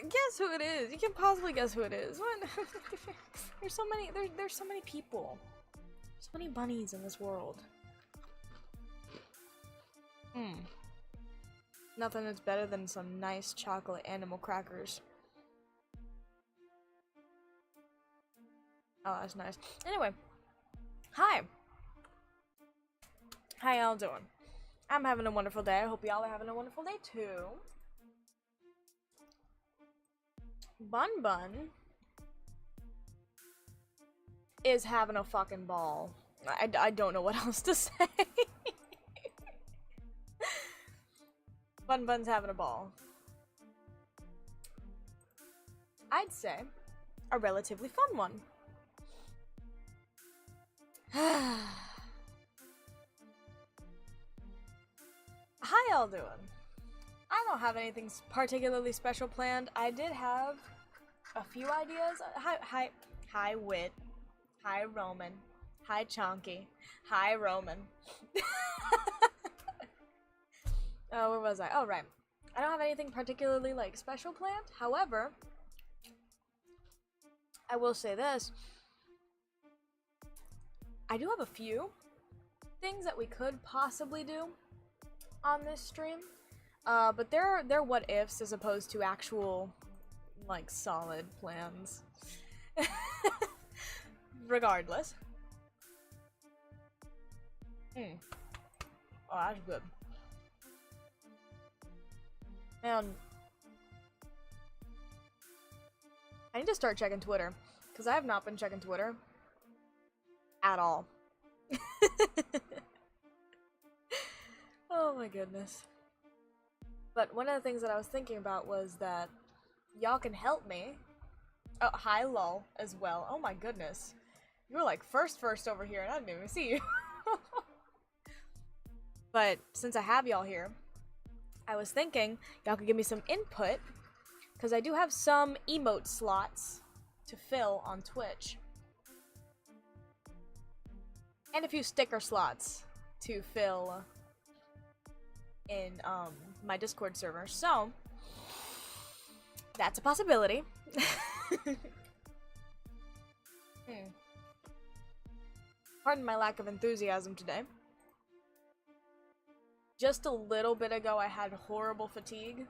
Guess who it is? You can't possibly guess who it is. What? There's so many. There's so many people. So many bunnies in this world. Nothing is better than some nice chocolate animal crackers. Oh, that's nice. Anyway, hi. How y'all doing? I'm having a wonderful day. I hope y'all are having a wonderful day too. Bun Bun is having a fucking ball. I don't know what else to say. Bun Bun's having a ball. I'd say a relatively fun one. How y'all doing? I don't have anything particularly special planned. I did have a few ideas. Hi Wit. Hi Roman. Hi Chonky. Hi Roman. Oh, where was I? Oh, right. I don't have anything particularly, like, special planned. However, I will say this. I do have a few things that we could possibly do on this stream. But they're what ifs as opposed to actual, like, solid plans. Regardless. Oh, that's good. Man, I need to start checking Twitter, because I have not been checking Twitter at all. Oh my goodness. But one of the things that I was thinking about was that y'all can help me. Oh, hi lol as well. Oh my goodness. You were like first over here and I didn't even see you. But since I have y'all here, I was thinking y'all could give me some input, because I do have some emote slots to fill on Twitch. And a few sticker slots to fill in my Discord server. So, that's a possibility. Pardon my lack of enthusiasm today. Just a little bit ago, I had horrible fatigue.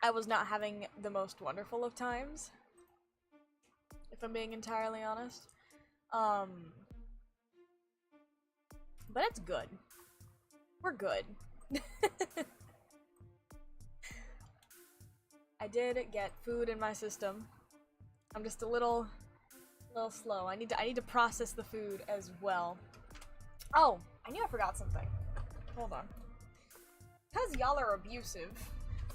I was not having the most wonderful of times, if I'm being entirely honest. But it's good. We're good. I did get food in my system. I'm just a little slow. I need to process the food as well. Oh, I knew I forgot something. Hold on. Because y'all are abusive,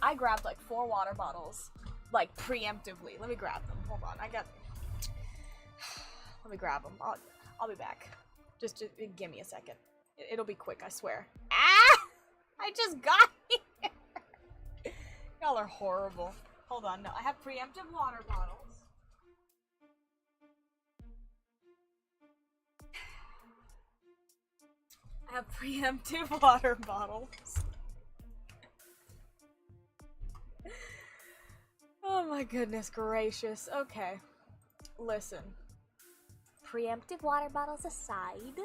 I grabbed like 4 water bottles, like preemptively. Let me grab them. Hold on. Let me grab them. I'll be back. Just give me a second. It'll be quick, I swear. Ah! I just got here. Y'all are horrible. Hold on. No, I have preemptive water bottles. I have preemptive water bottles. Oh my goodness gracious. Okay. Listen. Preemptive water bottles aside.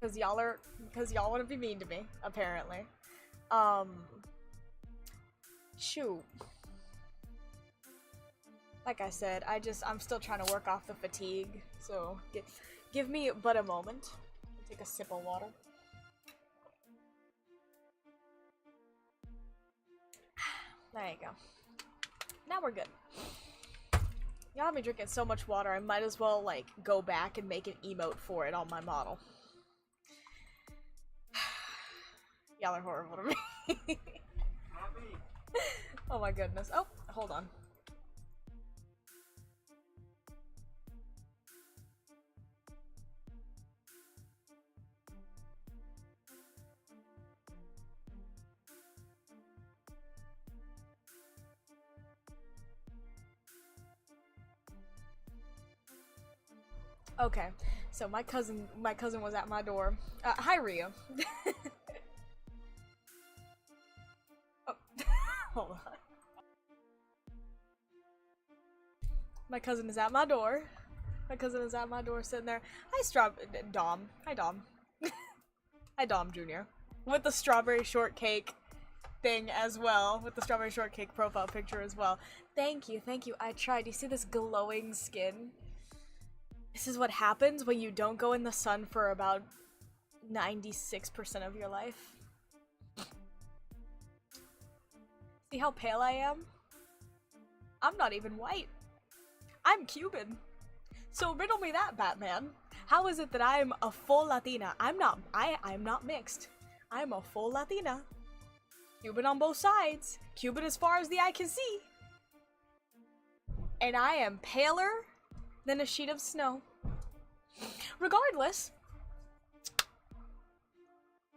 Because y'all want to be mean to me, apparently. Shoot. Like I said, I'm still trying to work off the fatigue, so give me but a moment. Take a sip of water. There you go. Now we're good. Y'all have me drinking so much water, I might as well, like, go back and make an emote for it on my model. Y'all are horrible to me. Oh my goodness. Oh, hold on. Okay, so my cousin was at my door. Hi, Ria. Oh, hold on. My cousin is at my door. My cousin is at my door sitting there. Hi, Dom. Hi, Dom. Hi, Dom Jr. With the strawberry shortcake thing as well. With the strawberry shortcake profile picture as well. Thank you, thank you. I tried. You see this glowing skin? This is what happens when you don't go in the sun for about 96% of your life. See how pale I am? I'm not even white. I'm Cuban. So riddle me that, Batman. How is it that I'm a full Latina? I'm not mixed. I'm a full Latina. Cuban on both sides. Cuban as far as the eye can see. And I am paler than a sheet of snow. Regardless,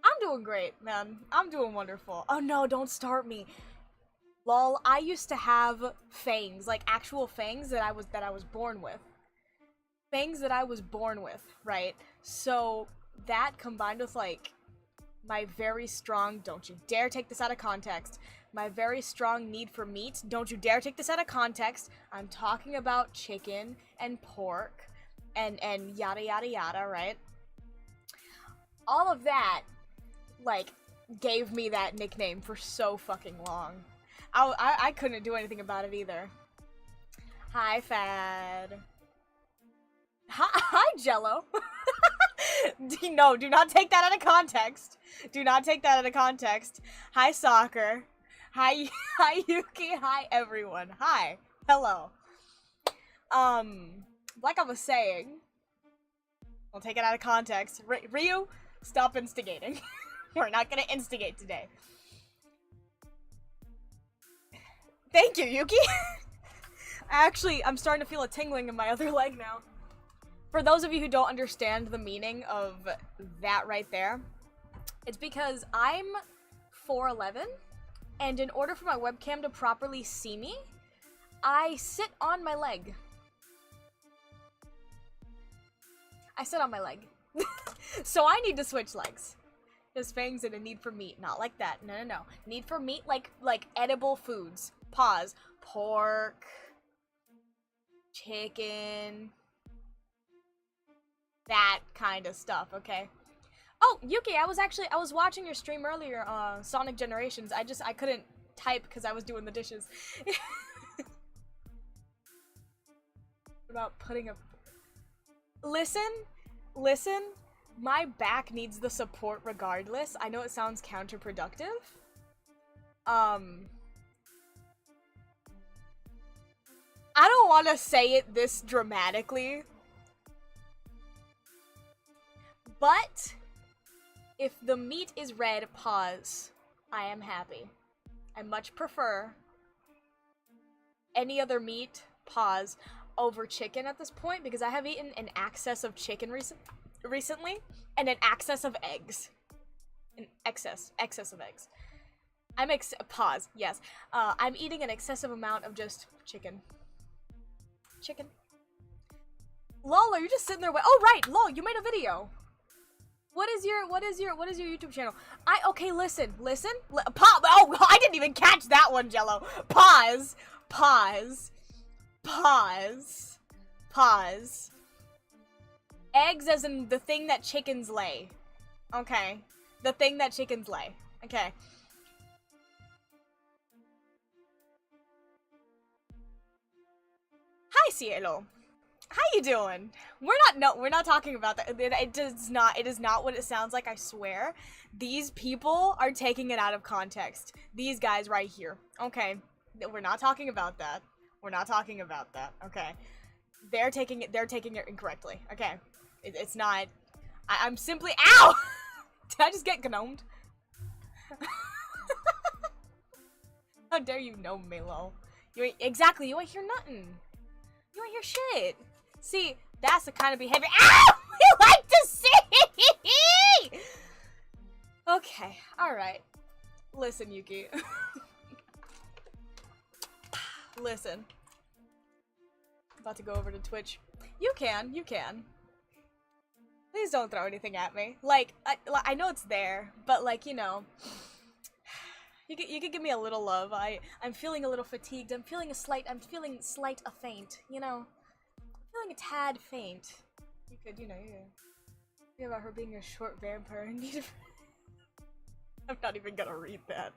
I'm doing great, man. I'm doing wonderful. Oh no, don't start me. Lol, I used to have fangs, like actual fangs that I was born with. Fangs that I was born with, right? So that combined with like my very strong, don't you dare take this out of context, my very strong need for meat, don't you dare take this out of context. I'm talking about chicken and pork and yada yada yada, right? All of that, like, gave me that nickname for so fucking long. I couldn't do anything about it either. Hi, Fad. Hi, Jello. No, do not take that out of context. Do not take that out of context. Hi, Soccer. Hi, hi, Yuki. Hi, everyone. Hi. Hello. Like I was saying, I'll take it out of context. Ryu, stop instigating. We're not gonna instigate today. Thank you, Yuki. Actually, I'm starting to feel a tingling in my other leg now. For those of you who don't understand the meaning of that right there, it's because I'm 4'11", and in order for my webcam to properly see me, I sit on my leg. I sit on my leg. So I need to switch legs. There's fangs and a need for meat. Not like that. No, no, no. Need for meat like edible foods. Pause. Pork. Chicken. That kind of stuff, okay? Oh, Yuki, I was watching your stream earlier, Sonic Generations. I couldn't type because I was doing the dishes. About putting a... Listen, my back needs the support regardless. I know it sounds counterproductive. I don't want to say it this dramatically, but if the meat is red, pause, I am happy. I much prefer any other meat, pause, over chicken at this point, because I have eaten an excess of chicken recently, and an excess of eggs. An excess of eggs. Pause, yes. I'm eating an excessive amount of just chicken. Lol, are you just sitting there oh right, lol, you made a video. What is your YouTube channel? Okay, listen. Oh, I didn't even catch that one, Jello. Pause. Eggs as in the thing that chickens lay. Okay. The thing that chickens lay. Okay. Hi, Cielo. How you doing? We're not talking about that. It is not what it sounds like, I swear. These people are taking it out of context. These guys right here. Okay. We're not talking about that. Okay. They're taking it incorrectly. Okay. It's not. I'm simply. Ow! Did I just get gnomed? How dare you gnome me, lol. You ain't hear nothing. You ain't hear shit. See, that's the kind of behavior. Ow! You like to see! Okay, alright. Listen, Yuki. Listen. About to go over to Twitch. You can. please don't throw anything at me. Like, I know it's there, but like, you know, you could give me a little love. I'm feeling a little fatigued. I'm feeling slight a faint, you know. I'm feeling a tad faint. You could, you know, think about her being a short vampire and need I'm not even gonna read that.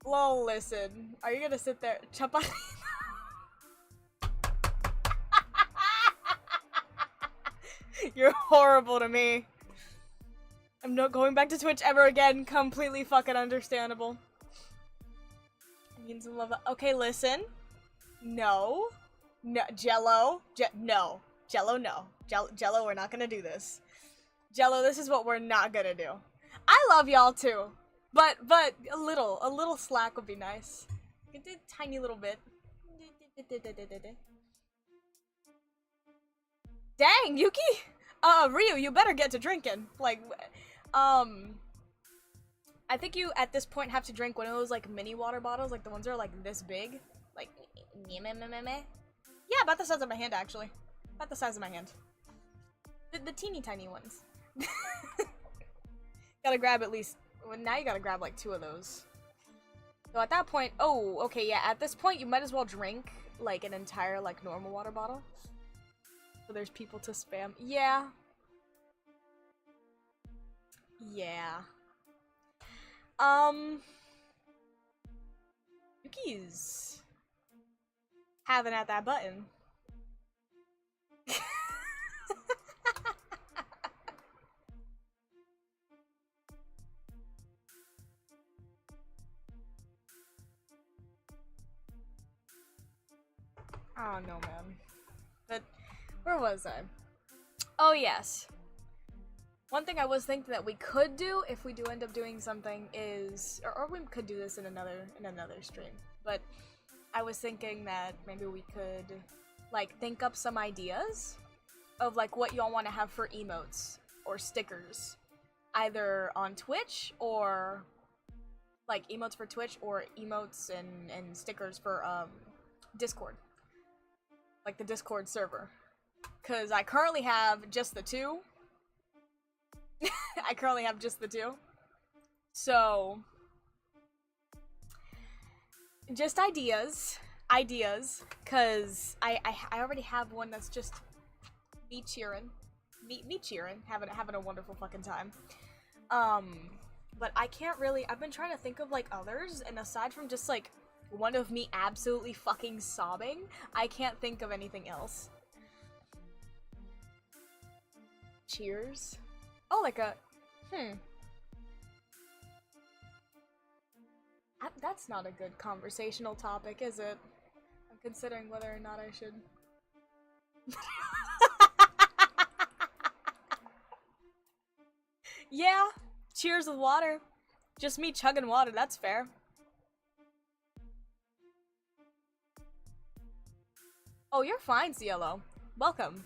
Lol, listen. Are you gonna sit there? Chapati. You're horrible to me. I'm not going back to Twitch ever again. Completely fucking understandable. I need some love. Okay, listen. No. No. Jello. No. Jello, no. Jello, we're not gonna do this. Jello, this is what we're not gonna do. I love y'all too. But a little slack would be nice. A tiny little bit. Dang, Yuki! Ryu, you better get to drinking. Like, I think you, at this point, have to drink one of those, like, mini water bottles. Like, the ones that are, like, this big. Like, yeah, about the size of my hand, actually. About the size of my hand. The teeny tiny ones. Gotta grab at least, well, now you gotta grab, like, 2 of those. So at that point, oh, okay, yeah, at this point, you might as well drink, like, an entire, like, normal water bottle. So there's people to spam. Yeah. Yeah. Yuki's having at that button. Oh no, man. But where was I? Oh yes. One thing I was thinking that we could do if we do end up doing something is, or we could do this in another stream. But I was thinking that maybe we could, like, think up some ideas of like what y'all want to have for emotes or stickers, either on Twitch or like emotes for Twitch or emotes and stickers for Discord, like the Discord server. Cause I currently have just the 2. I currently have just the 2. So, just ideas, cause I already have one that's just me cheering, having a wonderful fucking time. But I can't really, I've been trying to think of like others, and aside from just like one of me absolutely fucking sobbing, I can't think of anything else. Cheers. Oh, like a, that's not a good conversational topic, is it? I'm considering whether or not I should. Yeah, cheers with water. Just me chugging water, that's fair. Oh, you're fine, Cielo. Welcome.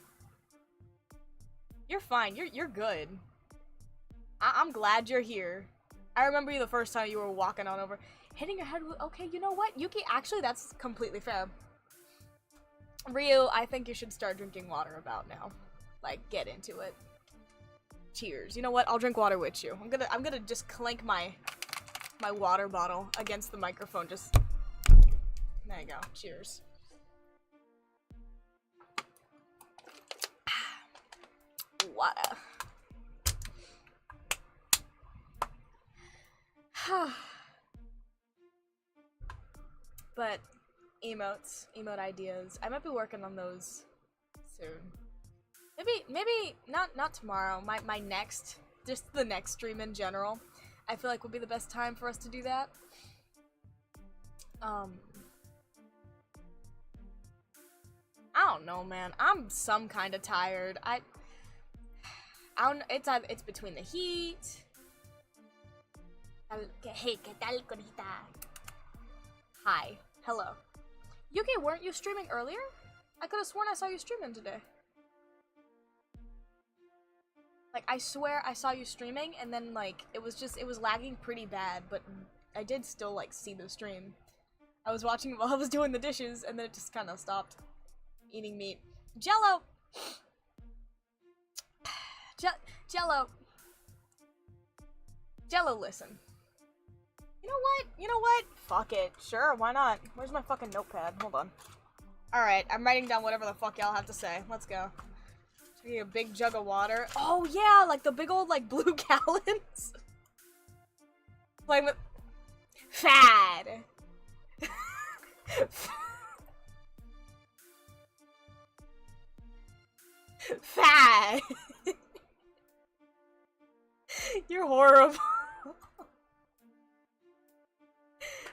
You're fine, you're good. I'm glad you're here. I remember you the first time you were walking on over. Hitting your head with, okay, you know what? Yuki, actually, that's completely fair. Ryu, I think you should start drinking water about now. Like, get into it. Cheers. You know what? I'll drink water with you. I'm gonna just clink my water bottle against the microphone. Just, there you go. Cheers. Water. But emote ideas. I might be working on those soon. Maybe not tomorrow. My next, just the next stream in general, I feel like would be the best time for us to do that. I don't know, man. I'm some kind of tired. I don't. It's between the heat. Hey, ¿qué tal, Corita? Hi. Hello. Yuki, weren't you streaming earlier? I could have sworn I saw you streaming today. Like, I swear I saw you streaming, and then, like, it was lagging pretty bad, but I did still, like, see the stream. I was watching it while I was doing the dishes, and then it just kind of stopped eating meat. Jello! Jello. Jello, listen. You know what? You know what? Fuck it. Sure, why not? Where's my fucking notepad? Hold on. Alright, I'm writing down whatever the fuck y'all have to say. Let's go. Should we get a big jug of water? Oh, yeah, like the big old, like, blue gallons. Playing with... Fad. Fad. You're horrible.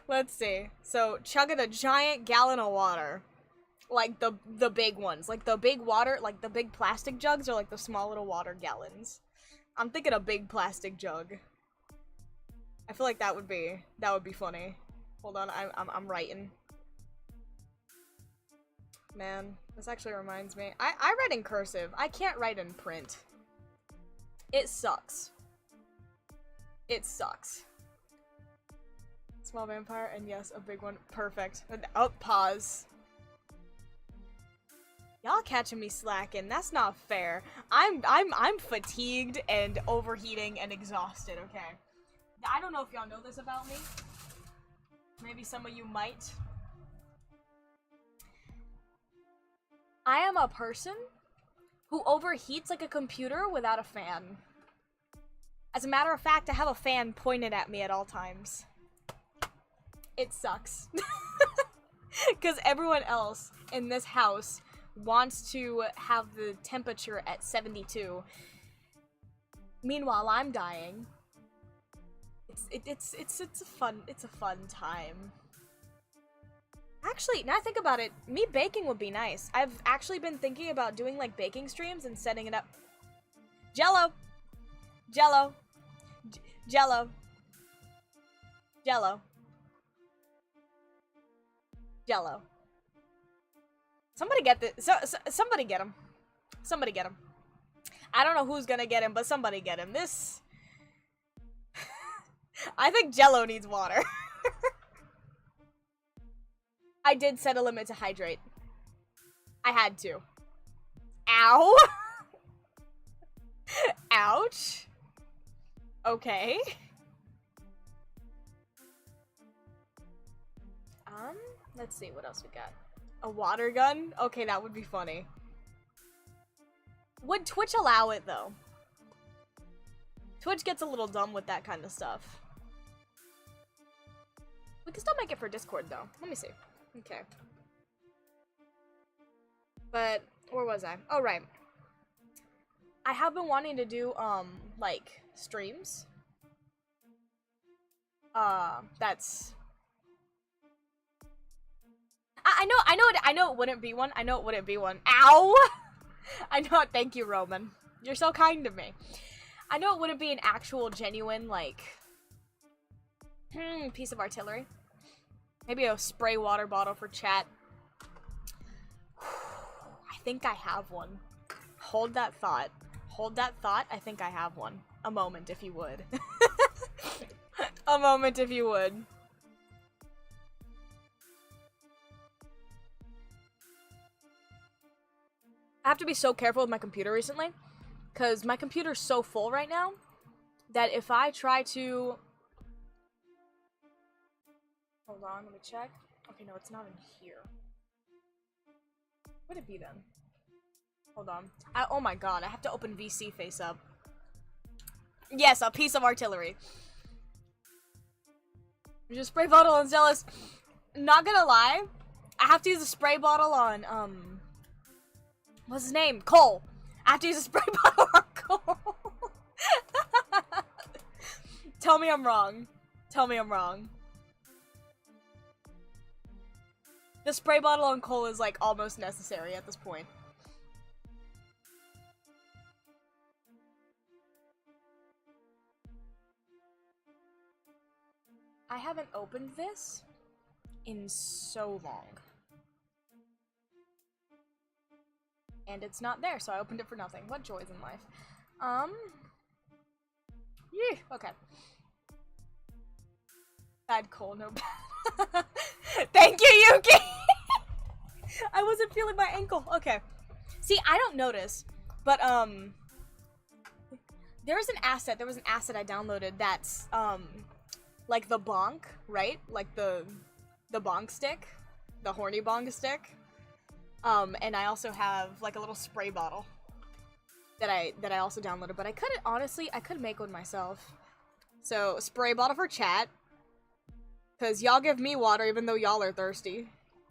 Let's see. So, chugging a giant gallon of water. Like the big ones. Like the big water, like the big plastic jugs are like the small little water gallons. I'm thinking a big plastic jug. I feel like that would be funny. Hold on, I'm writing. Man, this actually reminds me. I read in cursive. I can't write in print. It sucks. It sucks. Small vampire, and yes, a big one. Perfect. And, oh, pause. Y'all catching me slacking. That's not fair. I'm fatigued and overheating and exhausted, okay? I don't know if y'all know this about me. Maybe some of you might. I am a person who overheats like a computer without a fan. As a matter of fact, I have a fan pointed at me at all times. It sucks. Because everyone else in this house wants to have the temperature at 72. Meanwhile, I'm dying. It's a fun time. Actually, now I think about it, me baking would be nice. I've actually been thinking about doing like baking streams and setting it up. Jello. Jello. Jello. Jello. Jello. Somebody get this. Somebody get him. Somebody get him. I don't know who's gonna get him, but somebody get him. This. I think Jello needs water. I did set a limit to hydrate. I had to. Ow. Ouch. Okay. Let's see what else we got. A water gun? Okay, that would be funny. Would Twitch allow it, though? Twitch gets a little dumb with that kind of stuff. We can still make it for Discord, though. Let me see. Okay. But, where was I? Oh, right. I have been wanting to do, like, streams. That's... I know it wouldn't be one. I know it wouldn't be one. Ow! I know it. Thank you, Roman. You're so kind to me. I know it wouldn't be an actual, genuine, like, piece of artillery. Maybe a spray water bottle for chat. I think I have one. Hold that thought. Hold that thought. I think I have one. A moment, if you would. A moment, if you would. I have to be so careful with my computer recently, because my computer's so full right now that if I try to... Hold on, let me check. Okay, no, it's not in here. What would it be then? Hold on. Oh my god, I have to open VC face up. Yes, a piece of artillery. Just spray bottle on Zealous. Not gonna lie, I have to use a spray bottle on, what's his name? Cole. I have to use a spray bottle on Cole. Tell me I'm wrong. Tell me I'm wrong. The spray bottle on Cole is, like, almost necessary at this point. I haven't opened this in so long. And it's not there, so I opened it for nothing. What joys in life. Yeah, okay. Bad Cole, no bad. Thank you, Yuki! I wasn't feeling my ankle. Okay. See, I don't notice, but, there was an asset I downloaded that's, like the bonk, right? Like the bonk stick, the horny bonk stick. And I also have like a little spray bottle that I also downloaded, but I could make one myself. So, spray bottle for chat, cause y'all give me water even though y'all are thirsty.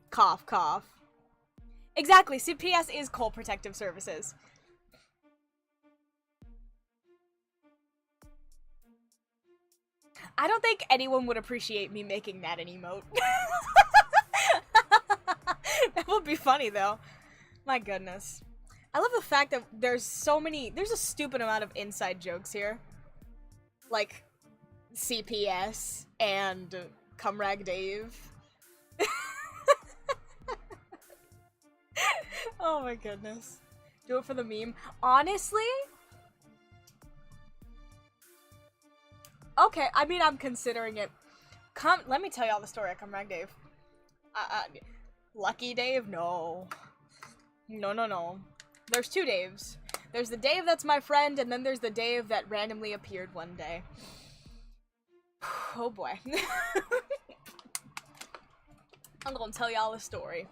Cough, cough. Exactly, CPS is Coal Protective Services. I don't think anyone would appreciate me making that an emote. That would be funny, though. My goodness. I love the fact that there's a stupid amount of inside jokes here. Like, CPS and Cumrag Dave. Oh my goodness. Do it for the meme. Honestly? Okay, I mean, I'm considering it. Let me tell y'all the story of Cumrag Dave. Lucky Dave? No. No. There's two Daves. There's the Dave that's my friend, and then there's the Dave that randomly appeared one day. Oh boy. I'm gonna tell y'all a story.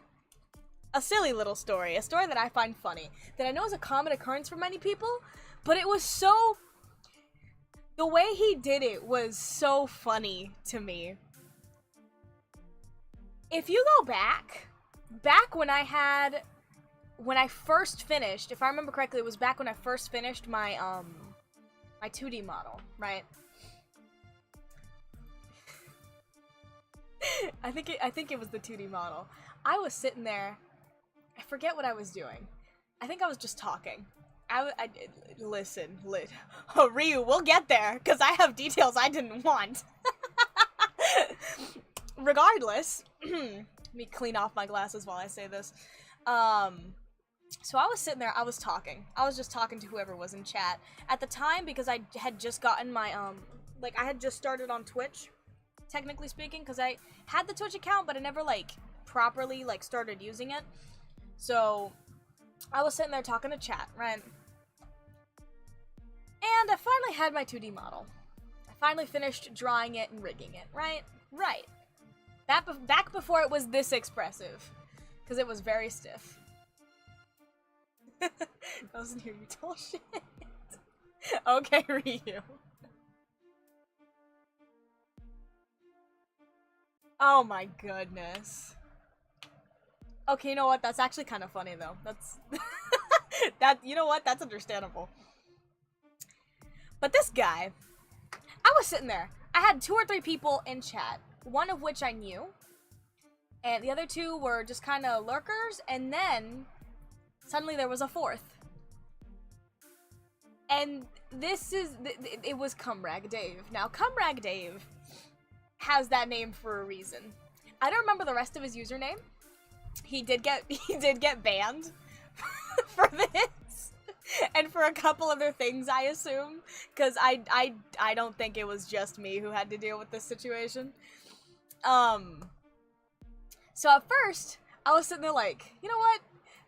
A silly little story. A story that I find funny. That I know is a common occurrence for many people, but it was so... The way he did it was so funny to me. If you go back when I first finished, if I remember correctly, it was back when I first finished my, my 2D model, right? I think it was the 2D model. I was sitting there, I forget what I was doing. I think I was just talking. Listen, oh, Ryu, we'll get there, because I have details I didn't want. Regardless, let me clean off my glasses while I say this. So I was sitting there, I was talking. I was just talking to whoever was in chat. At the time, because I had just gotten my, I had just started on Twitch, technically speaking, because I had the Twitch account, but I never, properly, started using it. So, I was sitting there talking to chat, right? And I finally had my 2D model. I finally finished drawing it and rigging it, right? Right. Back before it was this expressive. Because it was very stiff. I wasn't here, you tall shit. Okay, Ryu. Oh my goodness. Okay, you know what? That's actually kind of funny, though. That's... you know what? That's understandable. But this guy... I was sitting there. I had 2 or 3 people in chat. One of which I knew. And the other 2 were just kind of lurkers. And then... Suddenly there was a 4th. And this is... It was Cumrag Dave. Now, Cumrag Dave has that name for a reason. I don't remember the rest of his username. He did get banned for this. And for a couple other things, I assume. Because I don't think it was just me who had to deal with this situation. So at first, I was sitting there like, you know what?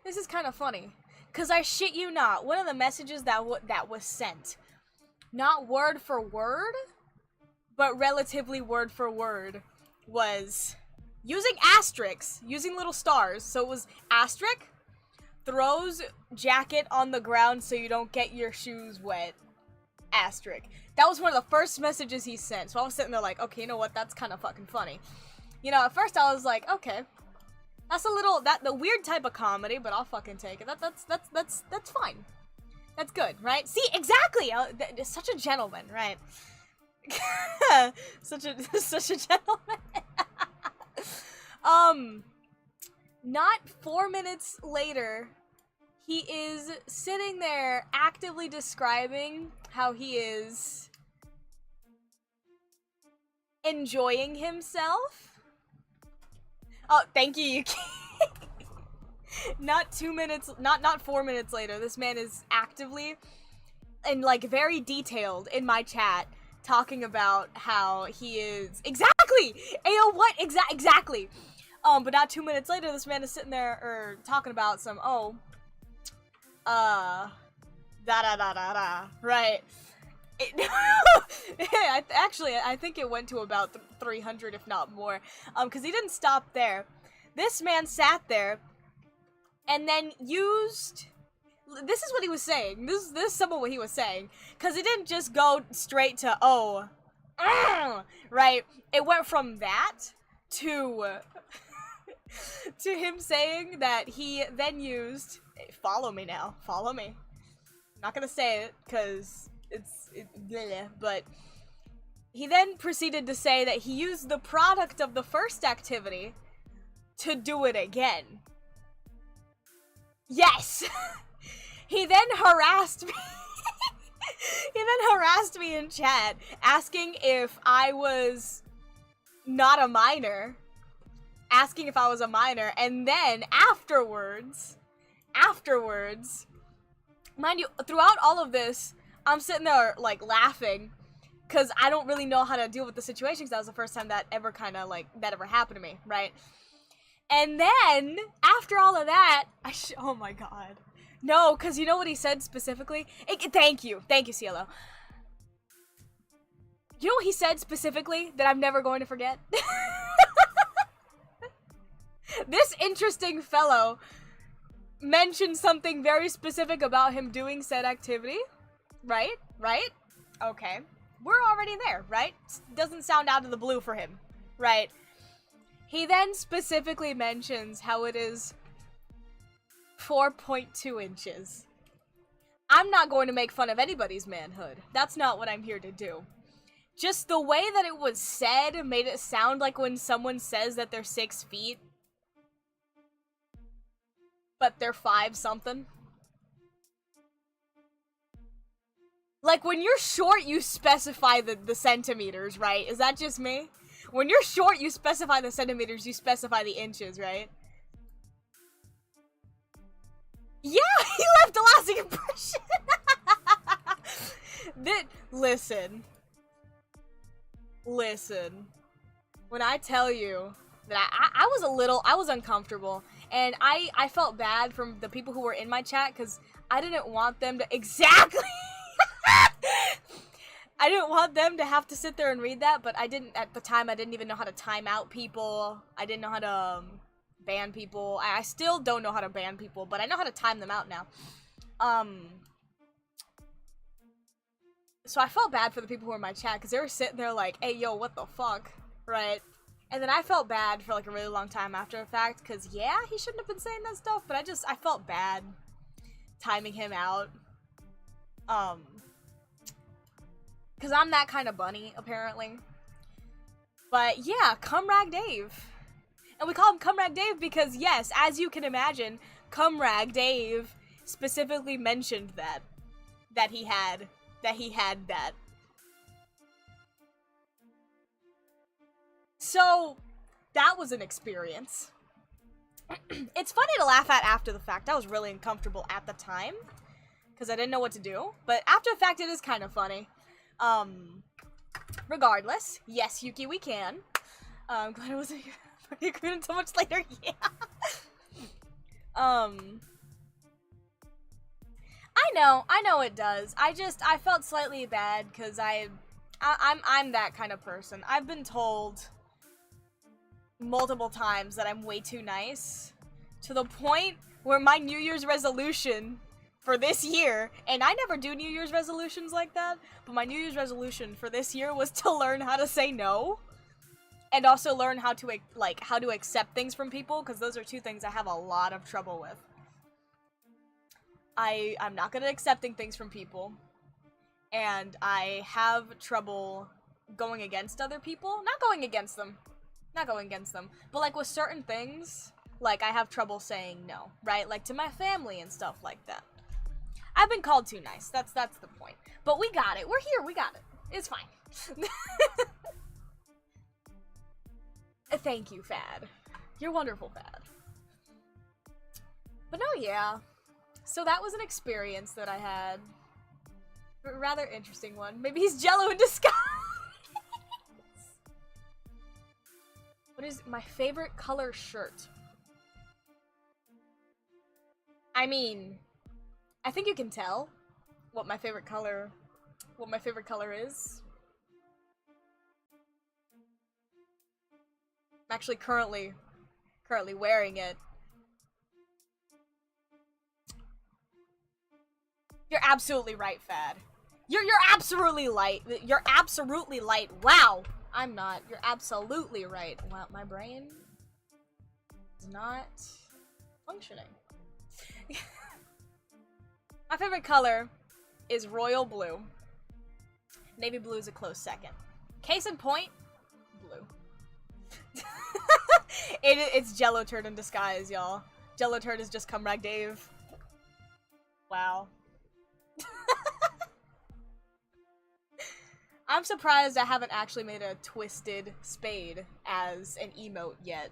This is kind of funny. Because I shit you not, one of the messages that was sent, not word for word, but relatively word for word, was using asterisks, using little stars. So it was asterisk, throws jacket on the ground so you don't get your shoes wet, asterisk. That was one of the first messages he sent. So I was sitting there like, okay, you know what? That's kind of fucking funny. You know, at first I was like, okay, that's a little, the weird type of comedy, but I'll fucking take it. That's fine. That's good, right? See, exactly! Such a gentleman, right? such a gentleman. Not 4 minutes later, he is sitting there actively describing how he is enjoying himself. Oh, thank you, Yuki. Not 4 minutes later, this man is actively and very detailed in my chat talking about how he is exactly. Ayo, what exactly? But not 2 minutes later, this man is sitting there talking about some da da da da da, right? Actually, I think it went to about 300, if not more. Because he didn't stop there. This man sat there and then used... This is what he was saying. This is some of what he was saying. Because it didn't just go straight to, oh, right? It went from that to... to him saying that he then used... Follow me now. Follow me. I'm not gonna say it, because it's bleh, but... He then proceeded to say that he used the product of the first activity to do it again. Yes! He then harassed me. He then harassed me in chat, asking if I was not a minor. Asking if I was a minor, and then afterwards, mind you, throughout all of this, I'm sitting there, like, laughing, because I don't really know how to deal with the situation, because that was the first time that ever that ever happened to me, right? And then, after all of that, oh my god. No, because you know what he said specifically? Thank you, CLO. You know what he said specifically that I'm never going to forget? This interesting fellow mentioned something very specific about him doing said activity. Right? Right? Okay. We're already there, right? Doesn't sound out of the blue for him. Right? He then specifically mentions how it is 4.2 inches. I'm not going to make fun of anybody's manhood. That's not what I'm here to do. Just the way that it was said made it sound like when someone says that they're 6 feet, but they're 5-something. Like, when you're short, you specify the centimeters, right? Is that just me? When you're short, you specify the centimeters, you specify the inches, right? Yeah, he left a lasting impression! Listen. When I tell you that I was uncomfortable, and I felt bad from the people who were in my chat, because I didn't want them to, exactly! I didn't want them to have to sit there and read that, but at the time, I didn't even know how to time out people. I didn't know how to, ban people. I still don't know how to ban people, but I know how to time them out now. So I felt bad for the people who were in my chat, because they were sitting there like, hey, yo, what the fuck, right? And then I felt bad for, like, a really long time after the fact, because, yeah, he shouldn't have been saying that stuff, but I felt bad timing him out. Because I'm that kind of bunny, apparently. But, yeah, Cumrag Dave. And we call him Cumrag Dave because, yes, as you can imagine, Cumrag Dave specifically mentioned that he had that. So, that was an experience. It's funny to laugh at after the fact. I was really uncomfortable at the time, because I didn't know what to do. But after the fact, it is kind of funny. Regardless, yes, Yuki, we can. I'm glad it wasn't you so much later, yeah. I know it does. I felt slightly bad, because I'm that kind of person. I've been told multiple times that I'm way too nice, to the point where my New Year's resolution for this year, and I never do New Year's resolutions like that, but my New Year's resolution for this year was to learn how to say no, and also learn how to accept things from people, because those are two things I have a lot of trouble with. I'm not good at accepting things from people, and I have trouble going against other people. Not going against them, but like with certain things, like I have trouble saying no, right? Like to my family and stuff like that. I've been called too nice, that's the point. But we got it, we're here, we got it. It's fine. Thank you, Fad. You're wonderful, Fad. But no, yeah. So that was an experience that I had. A rather interesting one. Maybe he's Jello in disguise. What is my favorite color shirt? I mean, I think you can tell what my favorite color what my favorite color is. I'm actually currently wearing it. You're absolutely right, Fad. You're absolutely light. You're absolutely light. Wow. I'm not. You're absolutely right. Wow, my brain is not functioning. My favorite color is royal blue. Navy blue is a close second. Case in point, blue. It's Jello Turd in disguise, y'all. Jello Turd has just come back, Dave. Wow. I'm surprised I haven't actually made a twisted spade as an emote yet.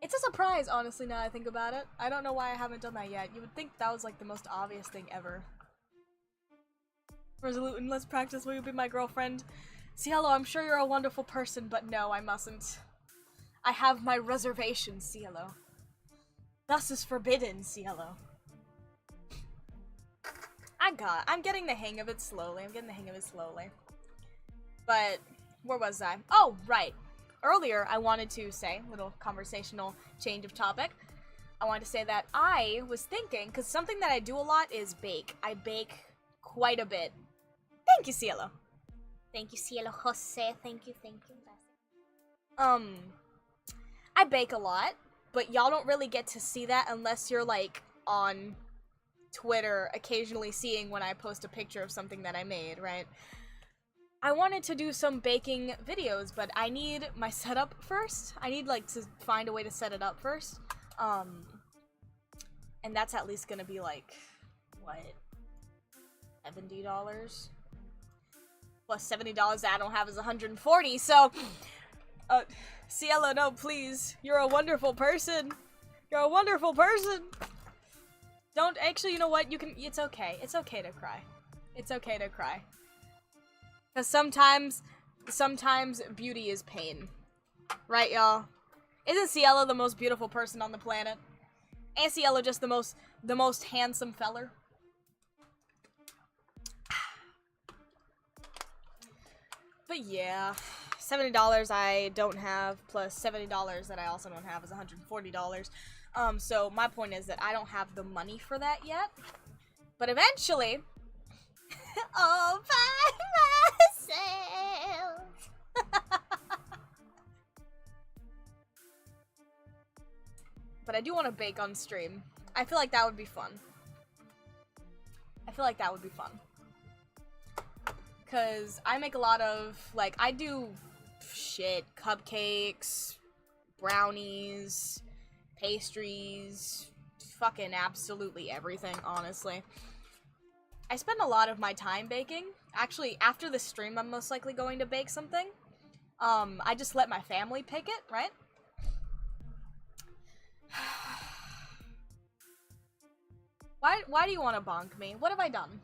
It's a surprise, honestly, now I think about it. I don't know why I haven't done that yet. You would think that was like the most obvious thing ever. Resolute, and let's practice. Will you be my girlfriend? Cielo, I'm sure you're a wonderful person, but no, I mustn't. I have my reservations, Cielo. Thus is forbidden, Cielo. I'm getting the hang of it slowly. But, where was I? Oh, right. Earlier, I wanted to say, little conversational change of topic. I wanted to say that I was thinking, because something that I do a lot is bake. I bake quite a bit. Thank you, Cielo. Thank you, Cielo Jose. Thank you. I bake a lot, but y'all don't really get to see that unless you're, like, on Twitter occasionally seeing when I post a picture of something that I made, right? I wanted to do some baking videos, but I need my setup first. I need, like, to find a way to set it up first. And that's at least gonna be, like, what? $70? Plus $70 that I don't have is $140, so... Cielo, no, please. You're a wonderful person. You're a wonderful person. Don't, actually, you know what? You can, it's okay. It's okay to cry. It's okay to cry. Because sometimes beauty is pain. Right, y'all? Isn't Cielo the most beautiful person on the planet? Ain't Cielo just the most handsome feller? But yeah, $70 I don't have, plus $70 that I also don't have is $140. So my point is that I don't have the money for that yet. But eventually, all by myself. But I do want to bake on stream. I feel like that would be fun. Because I make a lot of, like, I do shit. Cupcakes, brownies, pastries, fucking absolutely everything, honestly. I spend a lot of my time baking. Actually, after the stream, I'm most likely going to bake something. I just let my family pick it, right? Why do you want to bonk me? What have I done?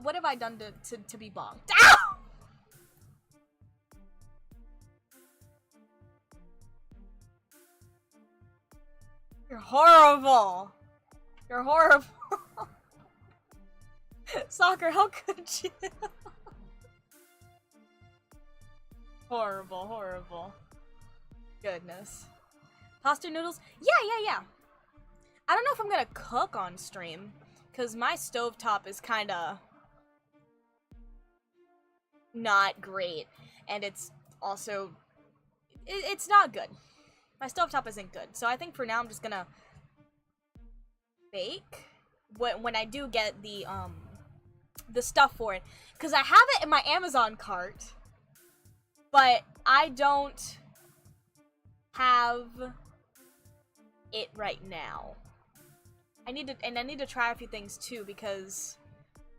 What have I done to be bonked? Ow! You're horrible. You're horrible. Soccer, how could you? Horrible. Goodness. Pasta noodles? Yeah. I don't know if I'm gonna cook on stream, because my stovetop is kinda not great, and it's also, it's not good. My stovetop isn't good, so I think for now I'm just gonna bake when I do get the stuff for it, because I have it in my Amazon cart, but I don't have it right now. I need to try a few things too, because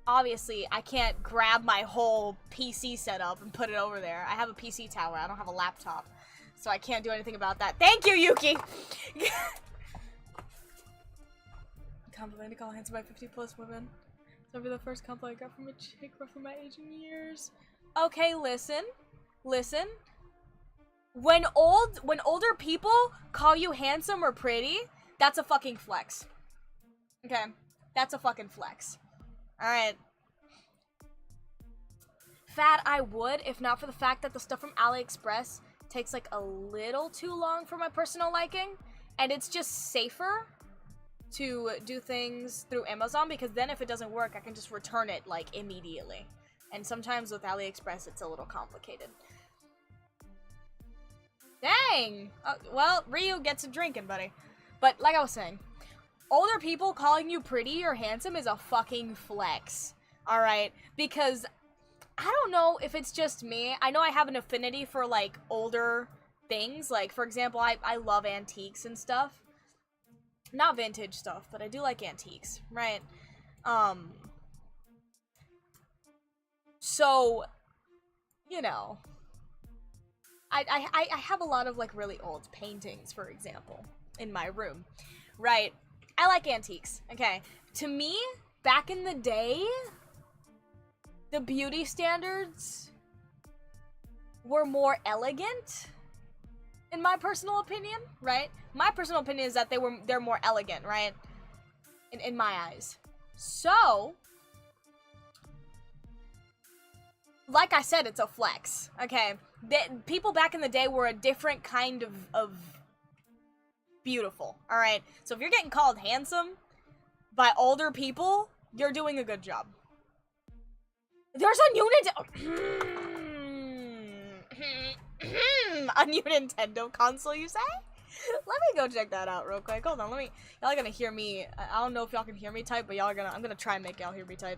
obviously I can't grab my whole PC setup and put it over there. I have a PC tower, I don't have a laptop, so I can't do anything about that. Thank you, Yuki! Compliment to call handsome by 50+ women. It's over the first compliment I got from a chick roughly my age in years. Okay, listen. When older people call you handsome or pretty, that's a fucking flex. Okay? That's a fucking flex. Alright. fat, I would, if not for the fact that the stuff from AliExpress takes like a little too long for my personal liking, and it's just safer to do things through Amazon, because then if it doesn't work, I can just return it like immediately. And sometimes with AliExpress, it's a little complicated. Dang! Well, Ryu gets a drinking, buddy. But like I was saying, older people calling you pretty or handsome is a fucking flex. Alright? Because I don't know if it's just me. I know I have an affinity for like older things. Like, for example, I love antiques and stuff. Not vintage stuff, but I do like antiques, right? So, you know, I have a lot of like really old paintings, for example, in my room, right? I like antiques, okay? To me, back in the day, the beauty standards were more elegant, in my personal opinion, right? My personal opinion is that they're more elegant, right? In my eyes. So, like I said, it's a flex, okay? People back in the day were a different kind of beautiful, alright? So if you're getting called handsome by older people, you're doing a good job. There's a new a new Nintendo console, you say? Let me go check that out real quick. Hold on, y'all are gonna hear me. I don't know if y'all can hear me type, but I'm gonna try and make y'all hear me type.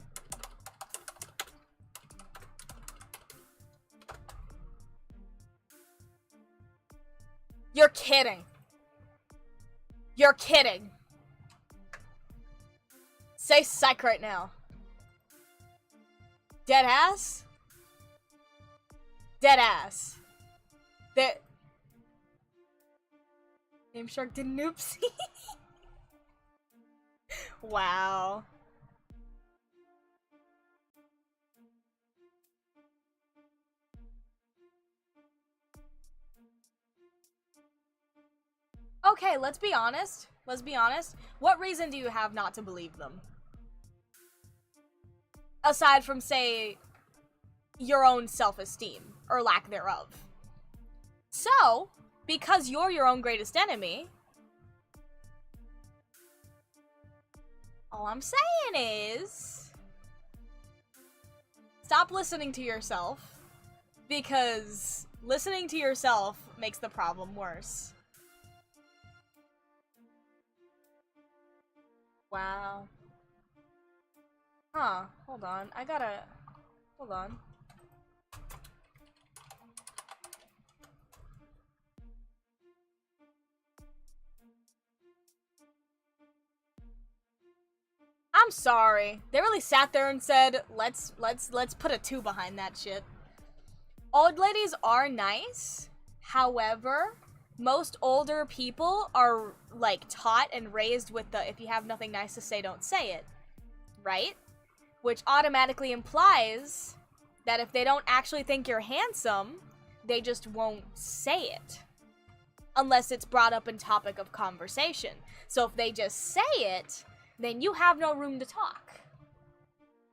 You're kidding. You're kidding. Say psych right now. Dead ass? Dead ass. That Game Shark did an oopsie. Wow. Okay, let's be honest. Let's be honest. What reason do you have not to believe them? Aside from, say, your own self-esteem, or lack thereof. So, because you're your own greatest enemy, all I'm saying is, stop listening to yourself, because listening to yourself makes the problem worse. Wow. Huh, hold on. Hold on. I'm sorry. They really sat there and said, let's put a 2 behind that shit. Old ladies are nice. However, most older people are, like, taught and raised with the, if you have nothing nice to say, don't say it. Right? Which automatically implies that if they don't actually think you're handsome, they just won't say it. Unless it's brought up in topic of conversation. So if they just say it, then you have no room to talk.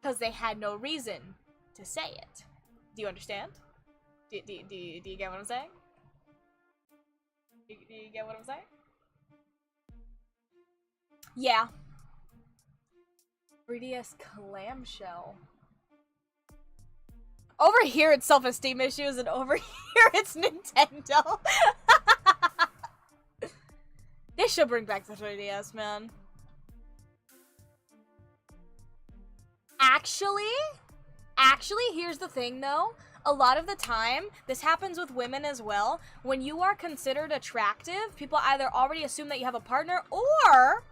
Because they had no reason to say it. Do you understand? Do you get what I'm saying? Do you get what I'm saying? Yeah. 3DS clamshell. Over here it's self-esteem issues, and over here it's Nintendo. They should bring back the 3DS, man. Actually, here's the thing though. A lot of the time, this happens with women as well. When you are considered attractive, people either already assume that you have a partner or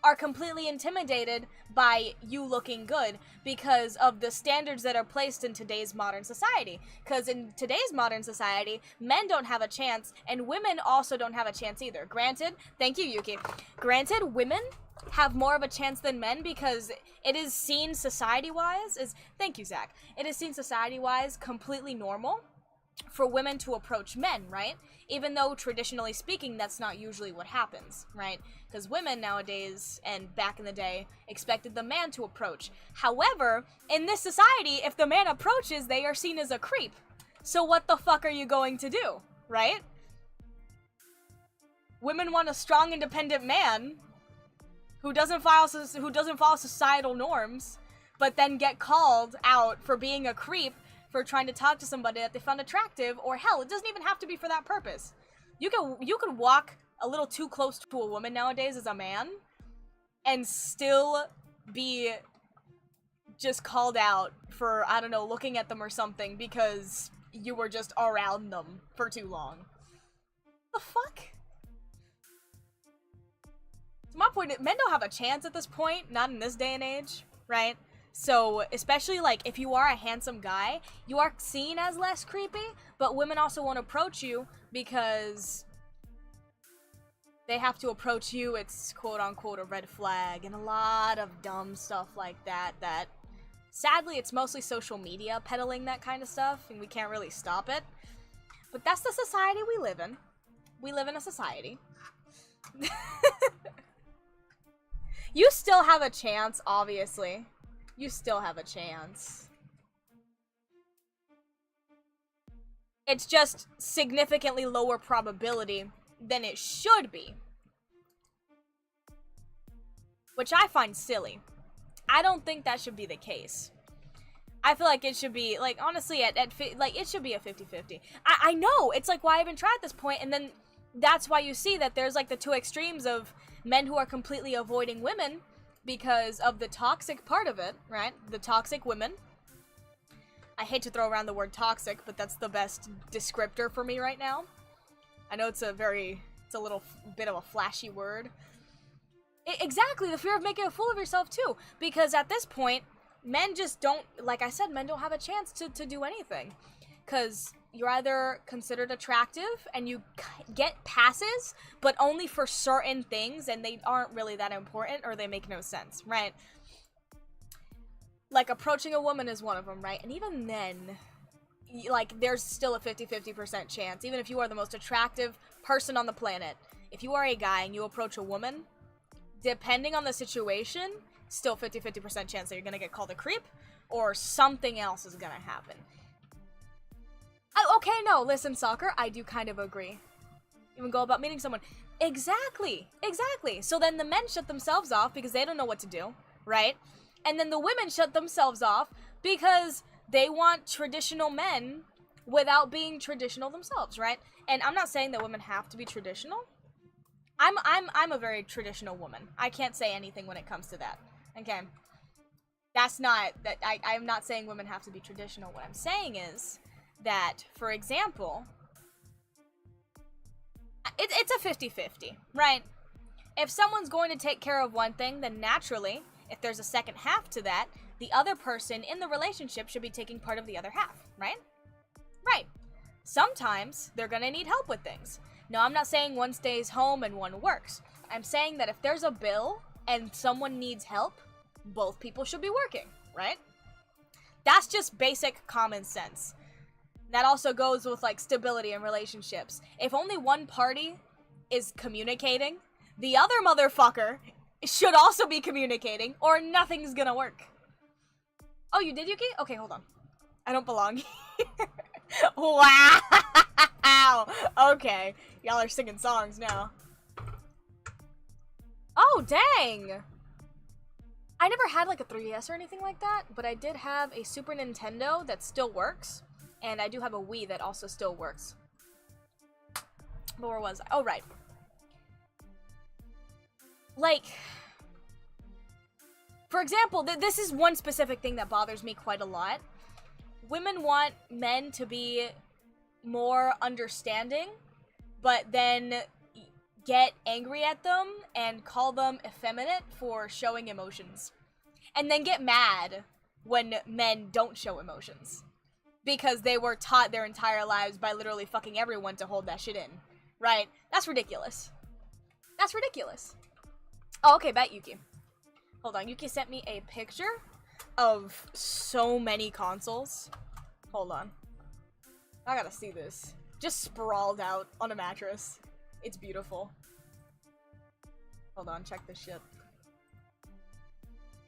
are completely intimidated by you looking good because of the standards that are placed in today's modern society. Because in today's modern society, men don't have a chance, and women also don't have a chance either. Granted, thank you, Yuki. Granted, women have more of a chance than men because it is seen society-wise thank you, Zach. It is seen society-wise completely normal for women to approach men, right? Even though traditionally speaking, that's not usually what happens, right? Because women nowadays, and back in the day, expected the man to approach. However, in this society, if the man approaches, they are seen as a creep. So what the fuck are you going to do, right? Women want a strong, independent man who doesn't follow societal norms, but then get called out for being a creep, for trying to talk to somebody that they found attractive, or hell, it doesn't even have to be for that purpose. You can walk a little too close to a woman nowadays as a man, and still be just called out for, I don't know, looking at them or something because you were just around them for too long. The fuck? To my point, men don't have a chance at this point, not in this day and age, right? So, especially, like, if you are a handsome guy, you are seen as less creepy, but women also won't approach you because they have to approach you. It's quote-unquote a red flag, and a lot of dumb stuff like that, sadly, it's mostly social media peddling that kind of stuff, and we can't really stop it. But that's the society we live in. We live in a society. You still have a chance, obviously. You still have a chance. It's just significantly lower probability than it should be. Which I find silly. I don't think that should be the case. I feel like it should be, like, honestly, it should be a 50-50. I know, it's like, why even try at this point? And then that's why you see that there's, like, the two extremes of men who are completely avoiding women because of the toxic part of it, right? The toxic women. I hate to throw around the word toxic, but that's the best descriptor for me right now. I know it's a little bit of a flashy word. Exactly, the fear of making a fool of yourself too. Because at this point, men just don't, like I said, men don't have a chance to do anything. Because you're either considered attractive and you get passes, but only for certain things, and they aren't really that important, or they make no sense, right? Like, approaching a woman is one of them, right? And even then, like, there's still a 50-50% chance, even if you are the most attractive person on the planet. If you are a guy and you approach a woman, depending on the situation, still 50-50% chance that you're gonna get called a creep, or something else is gonna happen. Okay, no, listen, Soccer, I do kind of agree. Even go about meeting someone. Exactly. So then the men shut themselves off because they don't know what to do, right? And then the women shut themselves off because they want traditional men without being traditional themselves, right? And I'm not saying that women have to be traditional. I'm a very traditional woman. I can't say anything when it comes to that. Okay. I'm not saying women have to be traditional. What I'm saying is that, for example, it's a 50-50, right? If someone's going to take care of one thing, then naturally, if there's a second half to that, the other person in the relationship should be taking part of the other half, right? Right. Sometimes they're gonna need help with things. Now, I'm not saying one stays home and one works. I'm saying that if there's a bill and someone needs help, both people should be working, right? That's just basic common sense. That also goes with, like, stability in relationships. If only one party is communicating, the other motherfucker should also be communicating, or nothing's gonna work. Oh, you did, Yuki? Okay, hold on. I don't belong here. Wow! Okay, y'all are singing songs now. Oh, dang! I never had, like, a 3DS or anything like that, but I did have a Super Nintendo that still works. And I do have a Wii that also still works. But where was I? Oh, right. Like, for example, this is one specific thing that bothers me quite a lot. Women want men to be more understanding, but then get angry at them and call them effeminate for showing emotions. And then get mad when men don't show emotions. Because they were taught their entire lives by literally fucking everyone to hold that shit in. Right? That's ridiculous. That's ridiculous. Oh, okay, bet Yuki. Hold on, Yuki sent me a picture of so many consoles. Hold on. I gotta see this. Just sprawled out on a mattress. It's beautiful. Hold on, check this shit.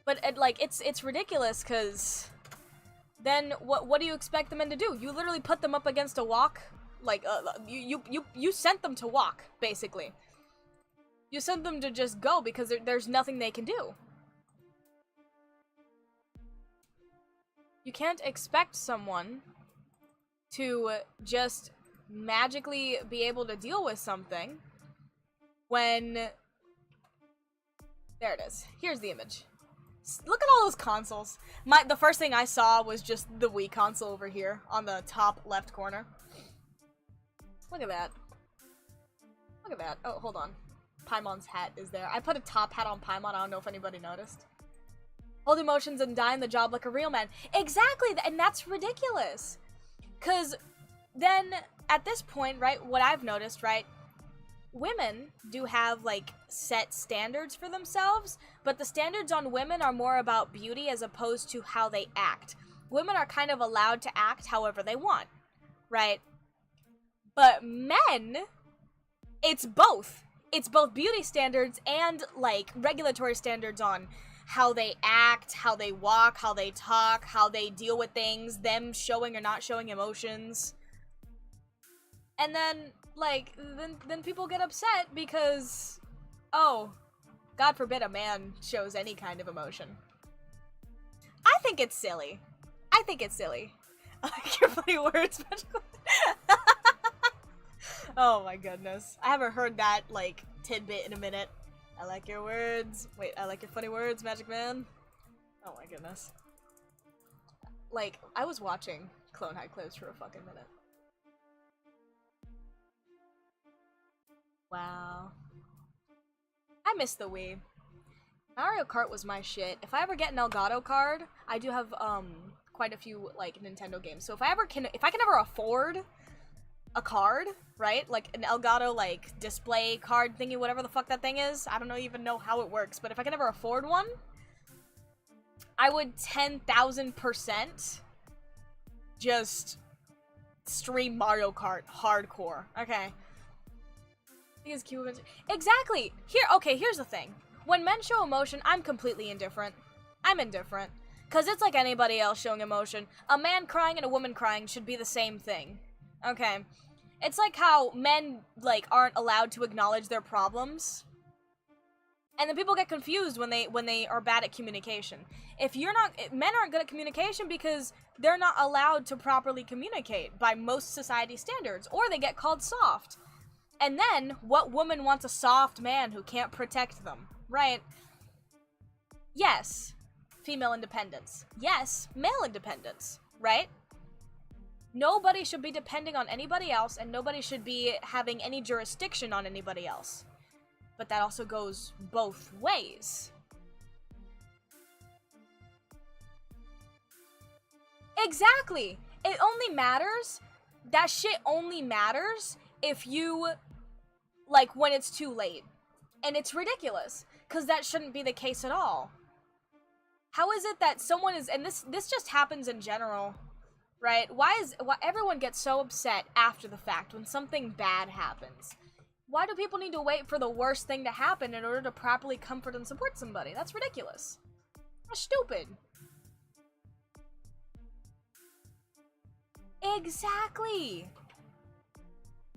But like, it's ridiculous, cause then what do you expect the men to do? You literally put them up against a walk, like you sent them to walk, basically. You sent them to just go because there's nothing they can do. You can't expect someone to just magically be able to deal with something when... There it is. Here's the image. Look at all those consoles. The first thing I saw was just the Wii console over here on the top left corner. Look at that. Look at that. Oh, hold on. Paimon's hat is there. I put a top hat on Paimon. I don't know if anybody noticed. Hold emotions and die in the job like a real man. Exactly, and that's ridiculous. Because then, at this point, right, what I've noticed, right, women do have, like, set standards for themselves, but the standards on women are more about beauty as opposed to how they act. Women are kind of allowed to act however they want, right? But men, it's both. It's both beauty standards and, like, regulatory standards on how they act, how they walk, how they talk, how they deal with things, them showing or not showing emotions. And then, like, then people get upset because, oh, God forbid a man shows any kind of emotion. I think it's silly. I think it's silly. I like your funny words, magical. Oh my goodness. I haven't heard that, like, tidbit in a minute. I like your words. Wait, I like your funny words, Magic Man. Oh my goodness. Like, I was watching Clone High clips for a fucking minute. Wow. I miss the Wii. Mario Kart was my shit. If I ever get an Elgato card, I do have, quite a few, like, Nintendo games. So if I can ever afford a card, right? Like an Elgato, like, display card thingy, whatever the fuck that thing is. I don't even know how it works, but if I can ever afford one, I would 10,000% just stream Mario Kart hardcore. Okay. Exactly! Here's the thing. When men show emotion, I'm completely indifferent. I'm indifferent. Because it's like anybody else showing emotion. A man crying and a woman crying should be the same thing. Okay. It's like how men, like, aren't allowed to acknowledge their problems. And then people get confused when they are bad at communication. Men aren't good at communication because they're not allowed to properly communicate by most society standards, or they get called soft. And then, what woman wants a soft man who can't protect them, right? Yes, female independence. Yes, male independence, right? Nobody should be depending on anybody else, and nobody should be having any jurisdiction on anybody else. But that also goes both ways. Exactly! It only matters, that shit only matters if you, like, when it's too late. And it's ridiculous, because that shouldn't be the case at all. How is it that someone is, and this just happens in general, right? Why everyone gets so upset after the fact when something bad happens? Why do people need to wait for the worst thing to happen in order to properly comfort and support somebody? That's ridiculous. That's stupid. Exactly.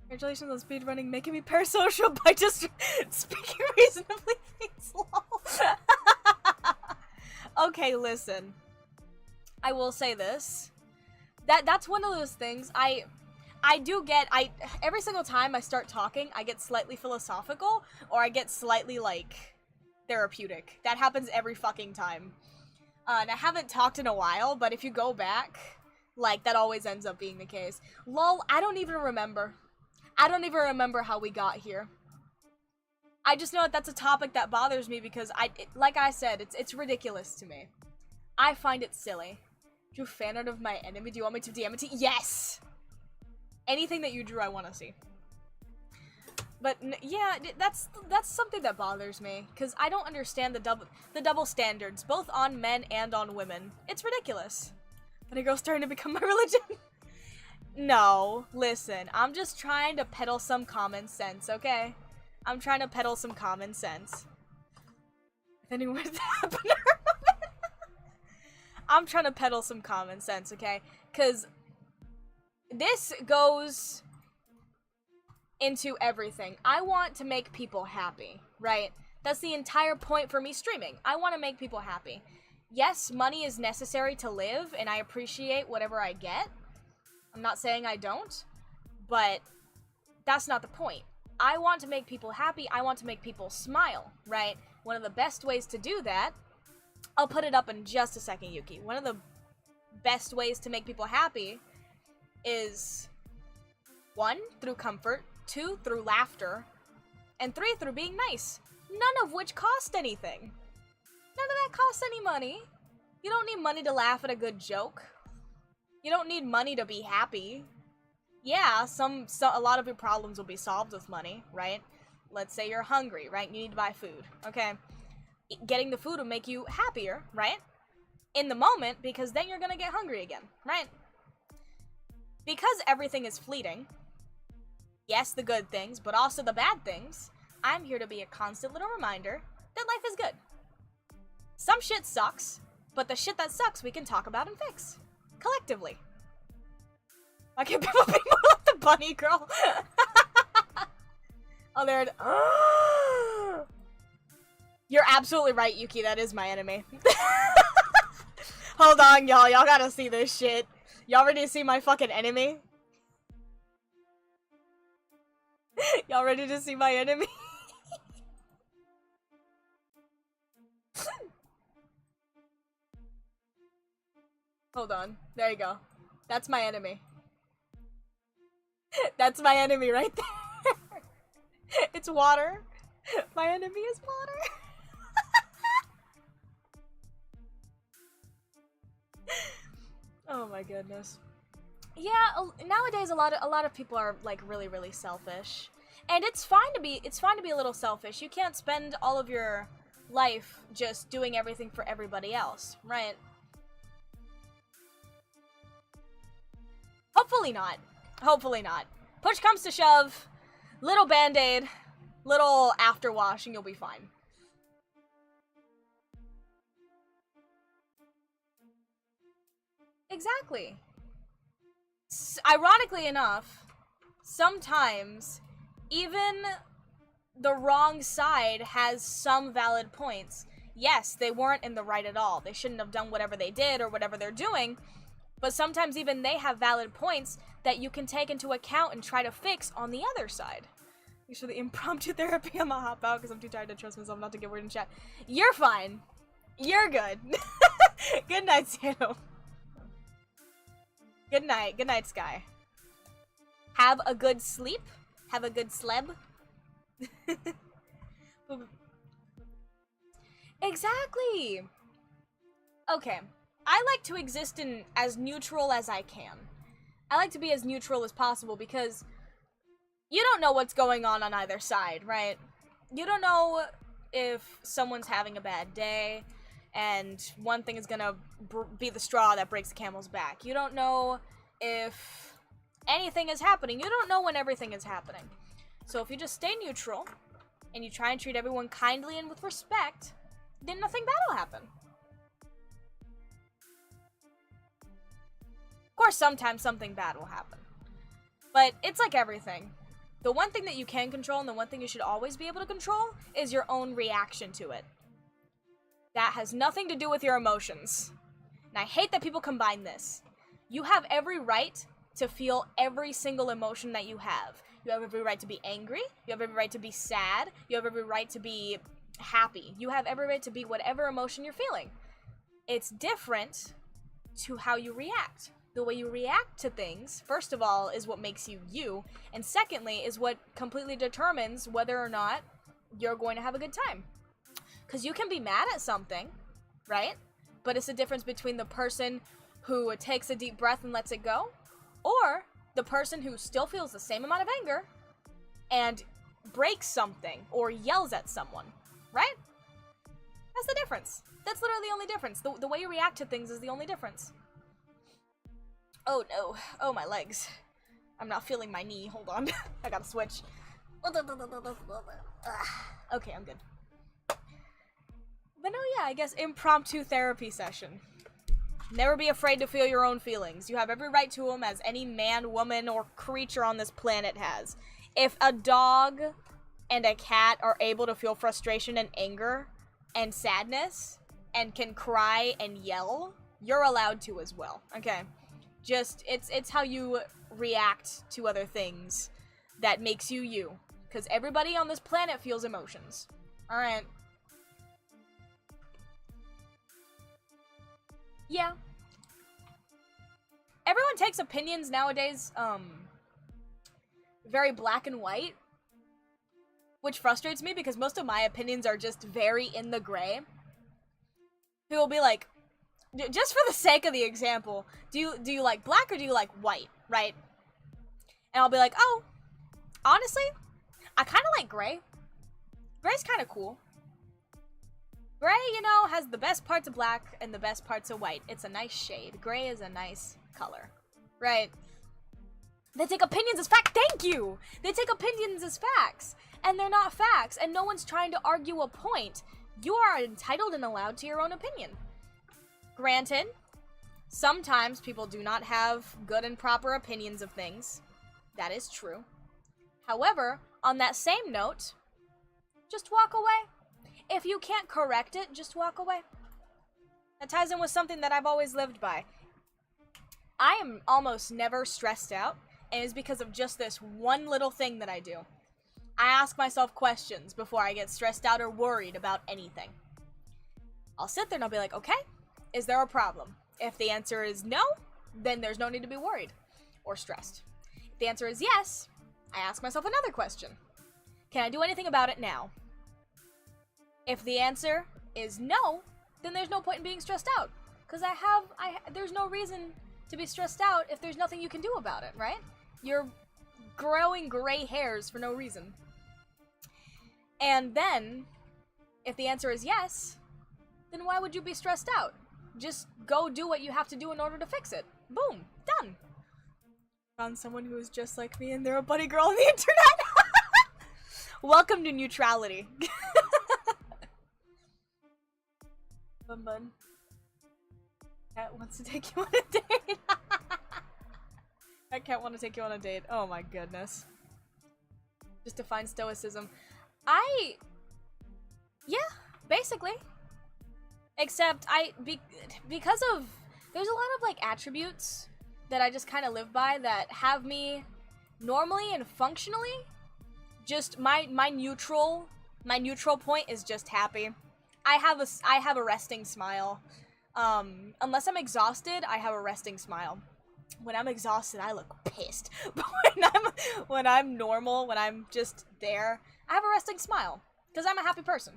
Congratulations on speedrunning, making me parasocial by just speaking reasonably slow. Okay, listen. I will say this. That's one of those things every single time I start talking, I get slightly philosophical, or I get slightly, like, therapeutic. That happens every fucking time. And I haven't talked in a while, but if you go back, like, that always ends up being the case. Lol, I don't even remember. I don't even remember how we got here. I just know that that's a topic that bothers me because like I said, it's ridiculous to me. I find it silly. Drew fan art of my enemy. Do you want me to DM it to you? Yes! Anything that you drew, I want to see. But yeah, that's something that bothers me because I don't understand the double standards, both on men and on women. It's ridiculous. But a girl's starting to become my religion. No, listen, I'm just trying to peddle some common sense, okay? I'm trying to peddle some common sense. If anyone's happening, I'm trying to peddle some common sense, okay? Because this goes into everything. I want to make people happy, right? That's the entire point for me streaming. I want to make people happy. Yes, money is necessary to live, and I appreciate whatever I get. I'm not saying I don't, but that's not the point. I want to make people happy. I want to make people smile, right? One of the best ways to do that, I'll put it up in just a second, Yuki. One of the best ways to make people happy is 1, through comfort, 2, through laughter, and 3, through being nice. None of which cost anything. None of that costs any money. You don't need money to laugh at a good joke. You don't need money to be happy. Yeah, a lot of your problems will be solved with money, right? Let's say you're hungry, right? You need to buy food, okay? Getting the food will make you happier, right? In the moment, because then you're gonna get hungry again, right? Because everything is fleeting, yes, the good things, but also the bad things, I'm here to be a constant little reminder that life is good. Some shit sucks, but the shit that sucks we can talk about and fix. Collectively. Why can't people be more like the bunny girl? Oh, there it... You're absolutely right, Yuki. That is my enemy. Hold on, y'all. Y'all gotta see this shit. Y'all ready to see my fucking enemy? Y'all ready to see my enemy? Hold on. There you go. That's my enemy. That's my enemy right there. It's water. My enemy is water. Oh my goodness. Yeah, nowadays a lot of people are like really selfish. And it's fine to be a little selfish. You can't spend all of your life just doing everything for everybody else, right? Hopefully not. Hopefully not. Push comes to shove, little band-aid, little afterwash, and you'll be fine. Exactly. Ironically enough, sometimes even the wrong side has some valid points. Yes, they weren't in the right at all. They shouldn't have done whatever they did or whatever they're doing, but sometimes even they have valid points that you can take into account and try to fix on the other side. Thanks for the impromptu therapy. I'm gonna hop out because I'm too tired to trust myself not to get word in chat. You're fine. You're good. Good night, Sano. Good night. Good night, Sky. Have a good sleep. Have a good sleb. Exactly. Okay. I like to exist in as neutral as I can. I like to be as neutral as possible because you don't know what's going on either side, right? You don't know if someone's having a bad day and one thing is gonna be the straw that breaks the camel's back. You don't know if anything is happening. You don't know when everything is happening. So if you just stay neutral and you try and treat everyone kindly and with respect, then nothing bad will happen. Of course, sometimes something bad will happen. But it's like everything. The one thing that you can control and the one thing you should always be able to control is your own reaction to it. That has nothing to do with your emotions. And I hate that people combine this. You have every right to feel every single emotion that you have. You have every right to be angry. You have every right to be sad. You have every right to be happy. You have every right to be whatever emotion you're feeling. It's different to how you react. The way you react to things, first of all, is what makes you you, and secondly, is what completely determines whether or not you're going to have a good time. Because you can be mad at something, right? But it's the difference between the person who takes a deep breath and lets it go, or the person who still feels the same amount of anger and breaks something or yells at someone, right? That's the difference. That's literally the only difference. The way you react to things is the only difference. Oh no. Oh, my legs. I'm not feeling my knee. Hold on. I gotta switch. Okay, I'm good. But no, yeah, I guess impromptu therapy session. Never be afraid to feel your own feelings. You have every right to them, as any man, woman, or creature on this planet has. If a dog and a cat are able to feel frustration and anger and sadness and can cry and yell, you're allowed to as well. Okay? Just, it's how you react to other things that makes you you. Because everybody on this planet feels emotions. Alright. Yeah. Everyone takes opinions nowadays, very black and white. Which frustrates me because most of my opinions are just very in the gray. People will be like, just for the sake of the example, do you like black or do you like white, right? And I'll be like, oh, honestly, I kind of like gray. Gray's kind of cool. Gray, you know, has the best parts of black and the best parts of white. It's a nice shade. Gray is a nice color, right? They take opinions as fact. Thank you! They take opinions as facts. And they're not facts. And no one's trying to argue a point. You are entitled and allowed to your own opinion. Granted, sometimes people do not have good and proper opinions of things. That is true. However, on that same note, just walk away. If you can't correct it, just walk away. That ties in with something that I've always lived by. I am almost never stressed out, and it's because of just this one little thing that I do. I ask myself questions before I get stressed out or worried about anything. I'll sit there and I'll be like, okay, is there a problem? If the answer is no, then there's no need to be worried or stressed. If the answer is yes, I ask myself another question. Can I do anything about it now? If the answer is no, then there's no point in being stressed out. Because there's no reason to be stressed out if there's nothing you can do about it, right? You're growing gray hairs for no reason. And then, if the answer is yes, then why would you be stressed out? Just go do what you have to do in order to fix it. Boom. Done. Found someone who is just like me and they're a buddy girl on the internet. Welcome to neutrality. Bun bun. Cat wants to take you on a date. I can't want to take you on a date. Oh my goodness. Just define stoicism. Yeah, basically. Except because of, there's a lot of like attributes that I just kind of live by that have me normally and functionally just my neutral point is just happy. I have a resting smile. Unless I'm exhausted, I have a resting smile. When I'm exhausted, I look pissed. But when I'm normal, when I'm just there, I have a resting smile because I'm a happy person.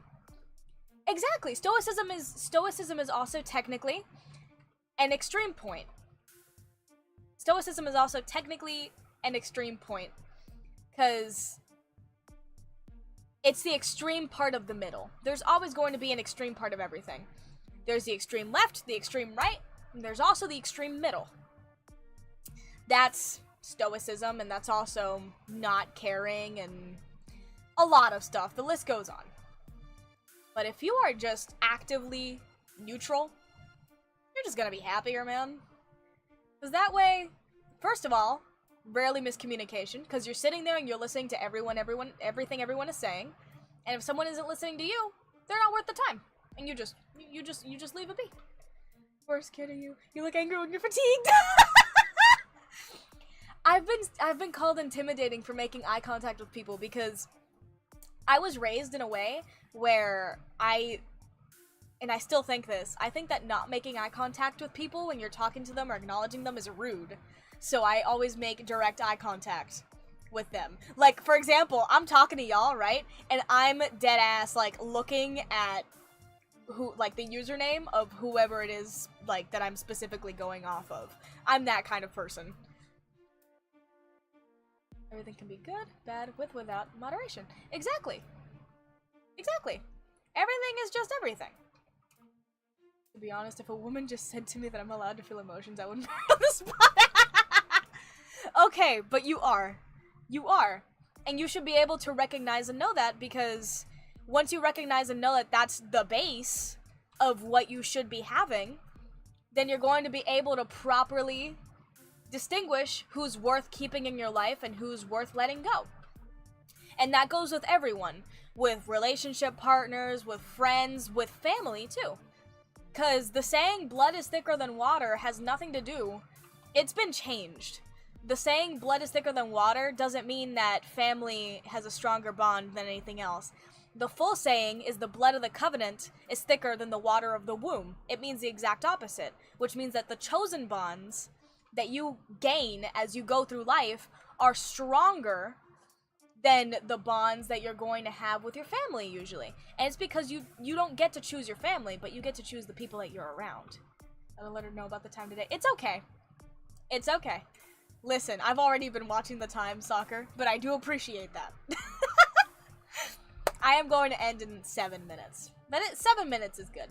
Exactly. Stoicism is also technically an extreme point. Stoicism is also technically an extreme point because it's the extreme part of the middle. There's always going to be an extreme part of everything. There's the extreme left, the extreme right, and there's also the extreme middle. That's stoicism, and that's also not caring and a lot of stuff. The list goes on. But if you are just actively neutral, you're just gonna be happier, man. Because that way, first of all, rarely miscommunication, because you're sitting there and you're listening to everything everyone is saying, and if someone isn't listening to you, they're not worth the time, and you just leave it be. Worst kid of you. You look angry when you're fatigued. I've been called intimidating for making eye contact with people because I was raised in a way where and I still think this, I think that not making eye contact with people when you're talking to them or acknowledging them is rude. So I always make direct eye contact with them. Like, for example, I'm talking to y'all, right? And I'm dead ass, like, looking at the username of whoever it is, like, that I'm specifically going off of. I'm that kind of person. Everything can be good, bad, with, without moderation. Exactly. Exactly. Everything is just everything. To be honest, if a woman just said to me that I'm allowed to feel emotions, I wouldn't put her on the spot. Okay, but you are. You are. And you should be able to recognize and know that, because once you recognize and know that that's the base of what you should be having, then you're going to be able to properly distinguish who's worth keeping in your life and who's worth letting go. And that goes with everyone. With relationship partners, with friends, with family too. Because the saying, blood is thicker than water, has nothing to do. It's been changed. The saying, blood is thicker than water, doesn't mean that family has a stronger bond than anything else. The full saying is the blood of the covenant is thicker than the water of the womb. It means the exact opposite, which means that the chosen bonds that you gain as you go through life are stronger than the bonds that you're going to have with your family usually. And it's because you don't get to choose your family, but you get to choose the people that you're around. I'm gonna let her know about the time today. It's okay. It's okay. Listen, I've already been watching the time, soccer, but I do appreciate that. I am going to end in 7 minutes. But 7 minutes is good.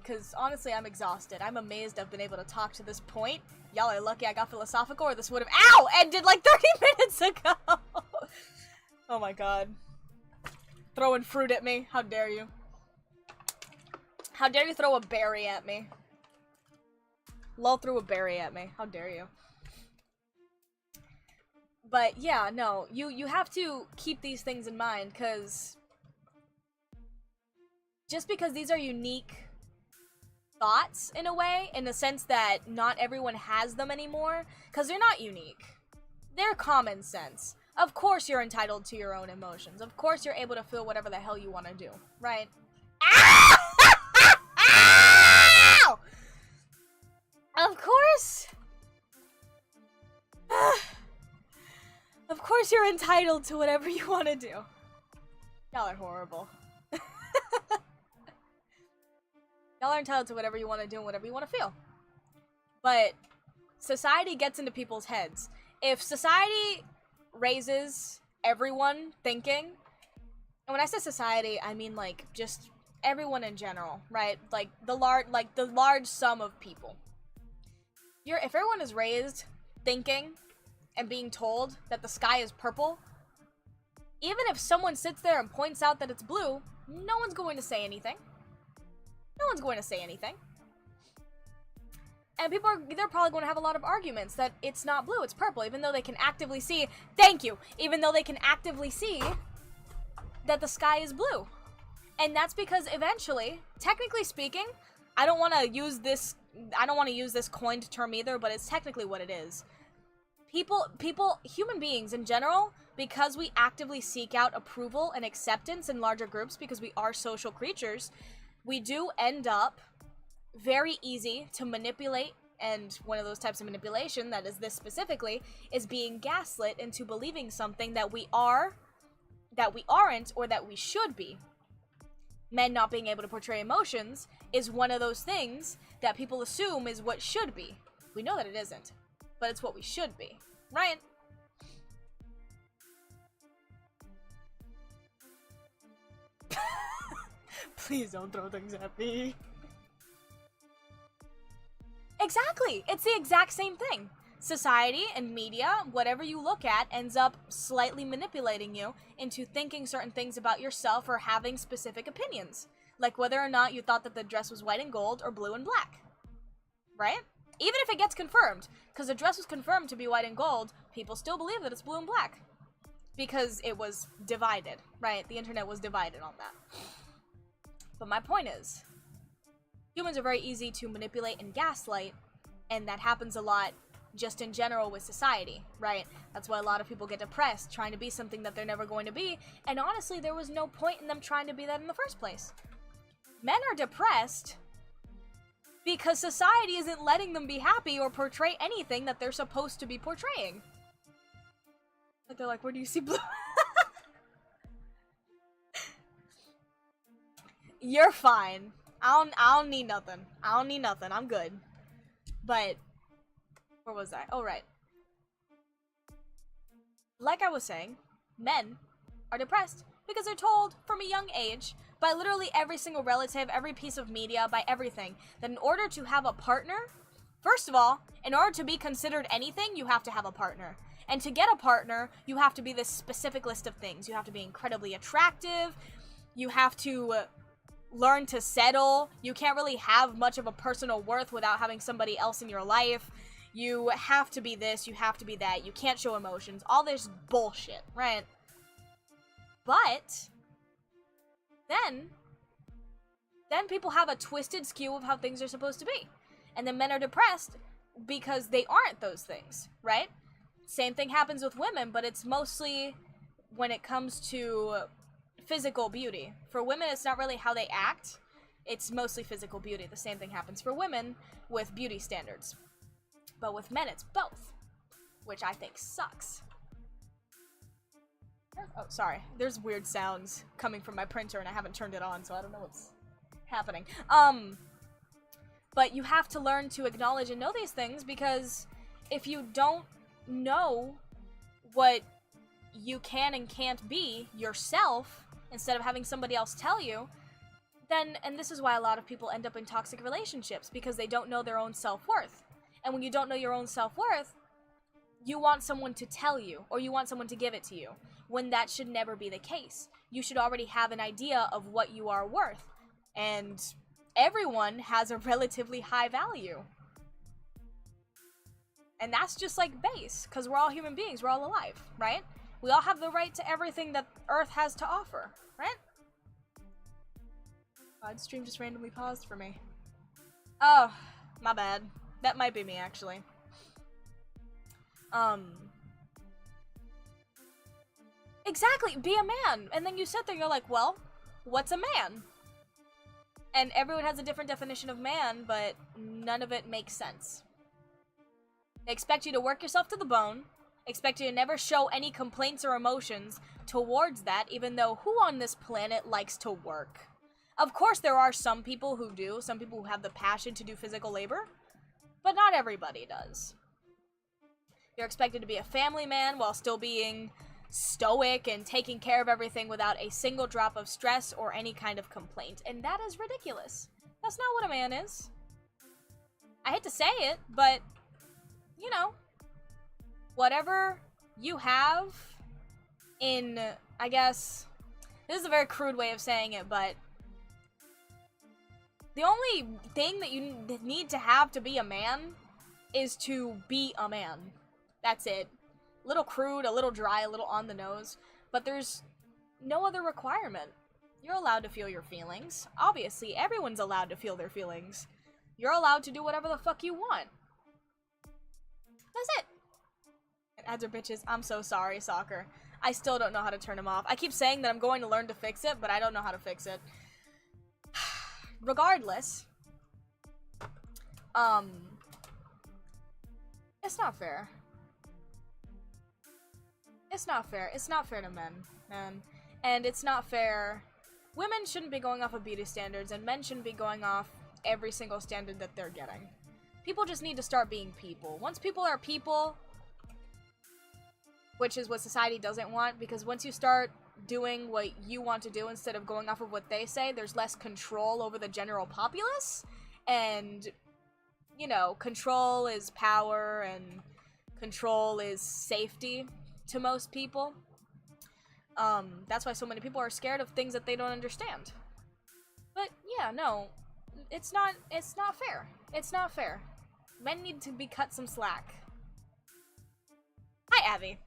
Because honestly, I'm exhausted. I'm amazed I've been able to talk to this point. Y'all are lucky I got philosophical, or this would have, ow, ended like 30 minutes ago. Oh my god. Throwing fruit at me. How dare you? How dare you throw a berry at me? Lol threw a berry at me. How dare you? But yeah, no, you have to keep these things in mind, because just because these are unique thoughts in a way, in the sense that not everyone has them anymore, because they're not unique. They're common sense. Of course you're entitled to your own emotions. Of course you're able to feel whatever the hell you want to do, right? Ow! Of course. Of course you're entitled to whatever you want to do. Y'all are horrible. Y'all are entitled to whatever you want to do and whatever you want to feel. But society gets into people's heads. If society raises everyone thinking, and when I say society, I mean like just everyone in general, right? Like the large sum of people. If everyone is raised thinking and being told that the sky is purple, even if someone sits there and points out that it's blue, no one's going to say anything. No one's going to say anything. And they're probably going to have a lot of arguments that it's not blue, it's purple, even though they can actively see, thank you, even though they can actively see that the sky is blue. And that's because eventually, technically speaking, I don't want to use this coined term either, but it's technically what it is. Human beings in general, because we actively seek out approval and acceptance in larger groups, because we are social creatures, we do end up very easy to manipulate, and one of those types of manipulation, that is this specifically, is being gaslit into believing something that we are, that we aren't, or that we should be. Men not being able to portray emotions is one of those things that people assume is what should be. We know that it isn't, but it's what we should be, right? Please don't throw things at me. Exactly! It's the exact same thing. Society and media, whatever you look at, ends up slightly manipulating you into thinking certain things about yourself or having specific opinions. Like whether or not you thought that the dress was white and gold or blue and black. Right? Even if it gets confirmed, because the dress was confirmed to be white and gold, people still believe that it's blue and black. Because it was divided, right? The internet was divided on that. But my point is, humans are very easy to manipulate and gaslight, and that happens a lot just in general with society, right? That's why a lot of people get depressed, trying to be something that they're never going to be, and honestly, there was no point in them trying to be that in the first place. Men are depressed because society isn't letting them be happy or portray anything that they're supposed to be portraying. Like, they're like, where do you see blue? You're fine. I don't need nothing. I don't need nothing. I'm good. But where was I? Oh, right. Like I was saying, men are depressed because they're told from a young age by literally every single relative, every piece of media, by everything, that in order to have a partner, First of all, in order to be considered anything, you have to have a partner. And to get a partner, you have to be this specific list of things. You have to be incredibly attractive. You have to learn to settle. You can't really have much of a personal worth without having somebody else in your life. You have to be this, you have to be that. You can't show emotions. All this bullshit, right? But then people have a twisted skew of how things are supposed to be. And then men are depressed because they aren't those things, right? Same thing happens with women, but it's mostly when it comes to physical beauty. For women, it's not really how they act. It's mostly physical beauty. The same thing happens for women with beauty standards. But with men, it's both, which I think sucks. Oh, sorry. There's weird sounds coming from my printer, and I haven't turned it on, so I don't know what's happening. But you have to learn to acknowledge and know these things, because if you don't know what you can and can't be yourself, instead of having somebody else tell you, then, and this is why a lot of people end up in toxic relationships, because they don't know their own self-worth. And when you don't know your own self-worth, you want someone to tell you, or you want someone to give it to you, when that should never be the case. You should already have an idea of what you are worth, and everyone has a relatively high value. And that's just like base, because we're all human beings, we're all alive, right? We all have the right to everything that Earth has to offer, right? God, stream just randomly paused for me. Oh, my bad. That might be me, actually. Exactly, be a man. And then you sit there and you're like, well, what's a man? And everyone has a different definition of man, but none of it makes sense. They expect you to work yourself to the bone, expect you to never show any complaints or emotions towards that, even though who on this planet likes to work? Of course there are some people who do, some people who have the passion to do physical labor, but not everybody does. You're expected to be a family man while still being stoic and taking care of everything without a single drop of stress or any kind of complaint, and that is ridiculous. That's not what a man is. I hate to say it, but, you know, whatever you have in, I guess, this is a very crude way of saying it, but the only thing that you need to have to be a man is to be a man. That's it. A little crude, a little dry, a little on the nose, but there's no other requirement. You're allowed to feel your feelings. Obviously, everyone's allowed to feel their feelings. You're allowed to do whatever the fuck you want. That's it. And ads are bitches. I'm so sorry, soccer. I still don't know how to turn them off. I keep saying that I'm going to learn to fix it, but I don't know how to fix it. Regardless, it's not fair. It's not fair. It's not fair to men, man. And it's not fair. Women shouldn't be going off of beauty standards, and men shouldn't be going off every single standard that they're getting. People just need to start being people. Once people are people, which is what society doesn't want, because once you start doing what you want to do instead of going off of what they say, there's less control over the general populace, and, you know, control is power, and control is safety to most people. That's why so many people are scared of things that they don't understand. But, yeah, no, it's not fair. It's not fair. Men need to be cut some slack. Hi, Abby.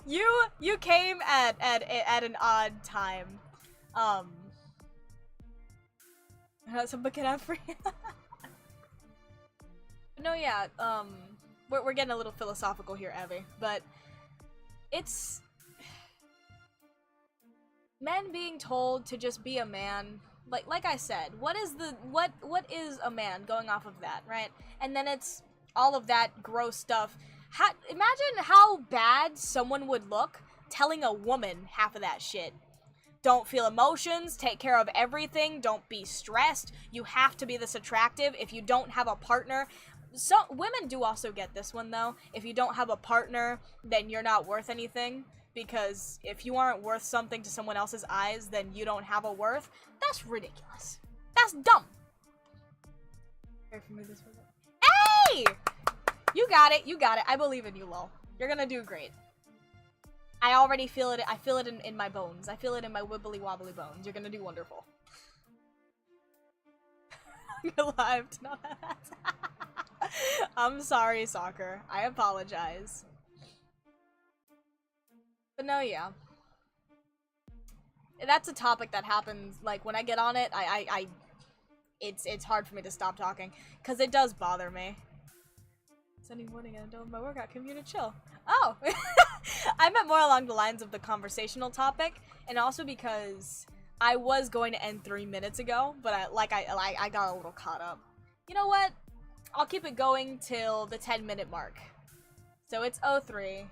You came at an odd time. Some bucket out for you. No, yeah, we're getting a little philosophical here, Abby, but it's men being told to just be a man. Like I said, what is a man going off of that, right? And then it's all of that gross stuff. Imagine how bad someone would look telling a woman half of that shit. Don't feel emotions, take care of everything, don't be stressed, you have to be this attractive. If you don't have a partner, so women do also get this one though. If you don't have a partner, then you're not worth anything. Because if you aren't worth something to someone else's eyes, then you don't have a worth. That's ridiculous. That's dumb. Pray for me this way. Hey! You got it. You got it. I believe in you, lol. You're gonna do great. I already feel it. I feel it in my bones. I feel it in my wibbly wobbly bones. You're gonna do wonderful. You're live to not have that. I'm sorry, soccer. I apologize. But no, yeah. That's a topic that happens, like, when I get on it, it's hard for me to stop talking, because it does bother me. Sunday morning and I'm done with my workout, come here to chill. Oh! I meant more along the lines of the conversational topic, and also because I was going to end 3 minutes ago, but I got a little caught up. You know what? I'll keep it going till the 10-minute mark. So it's 03.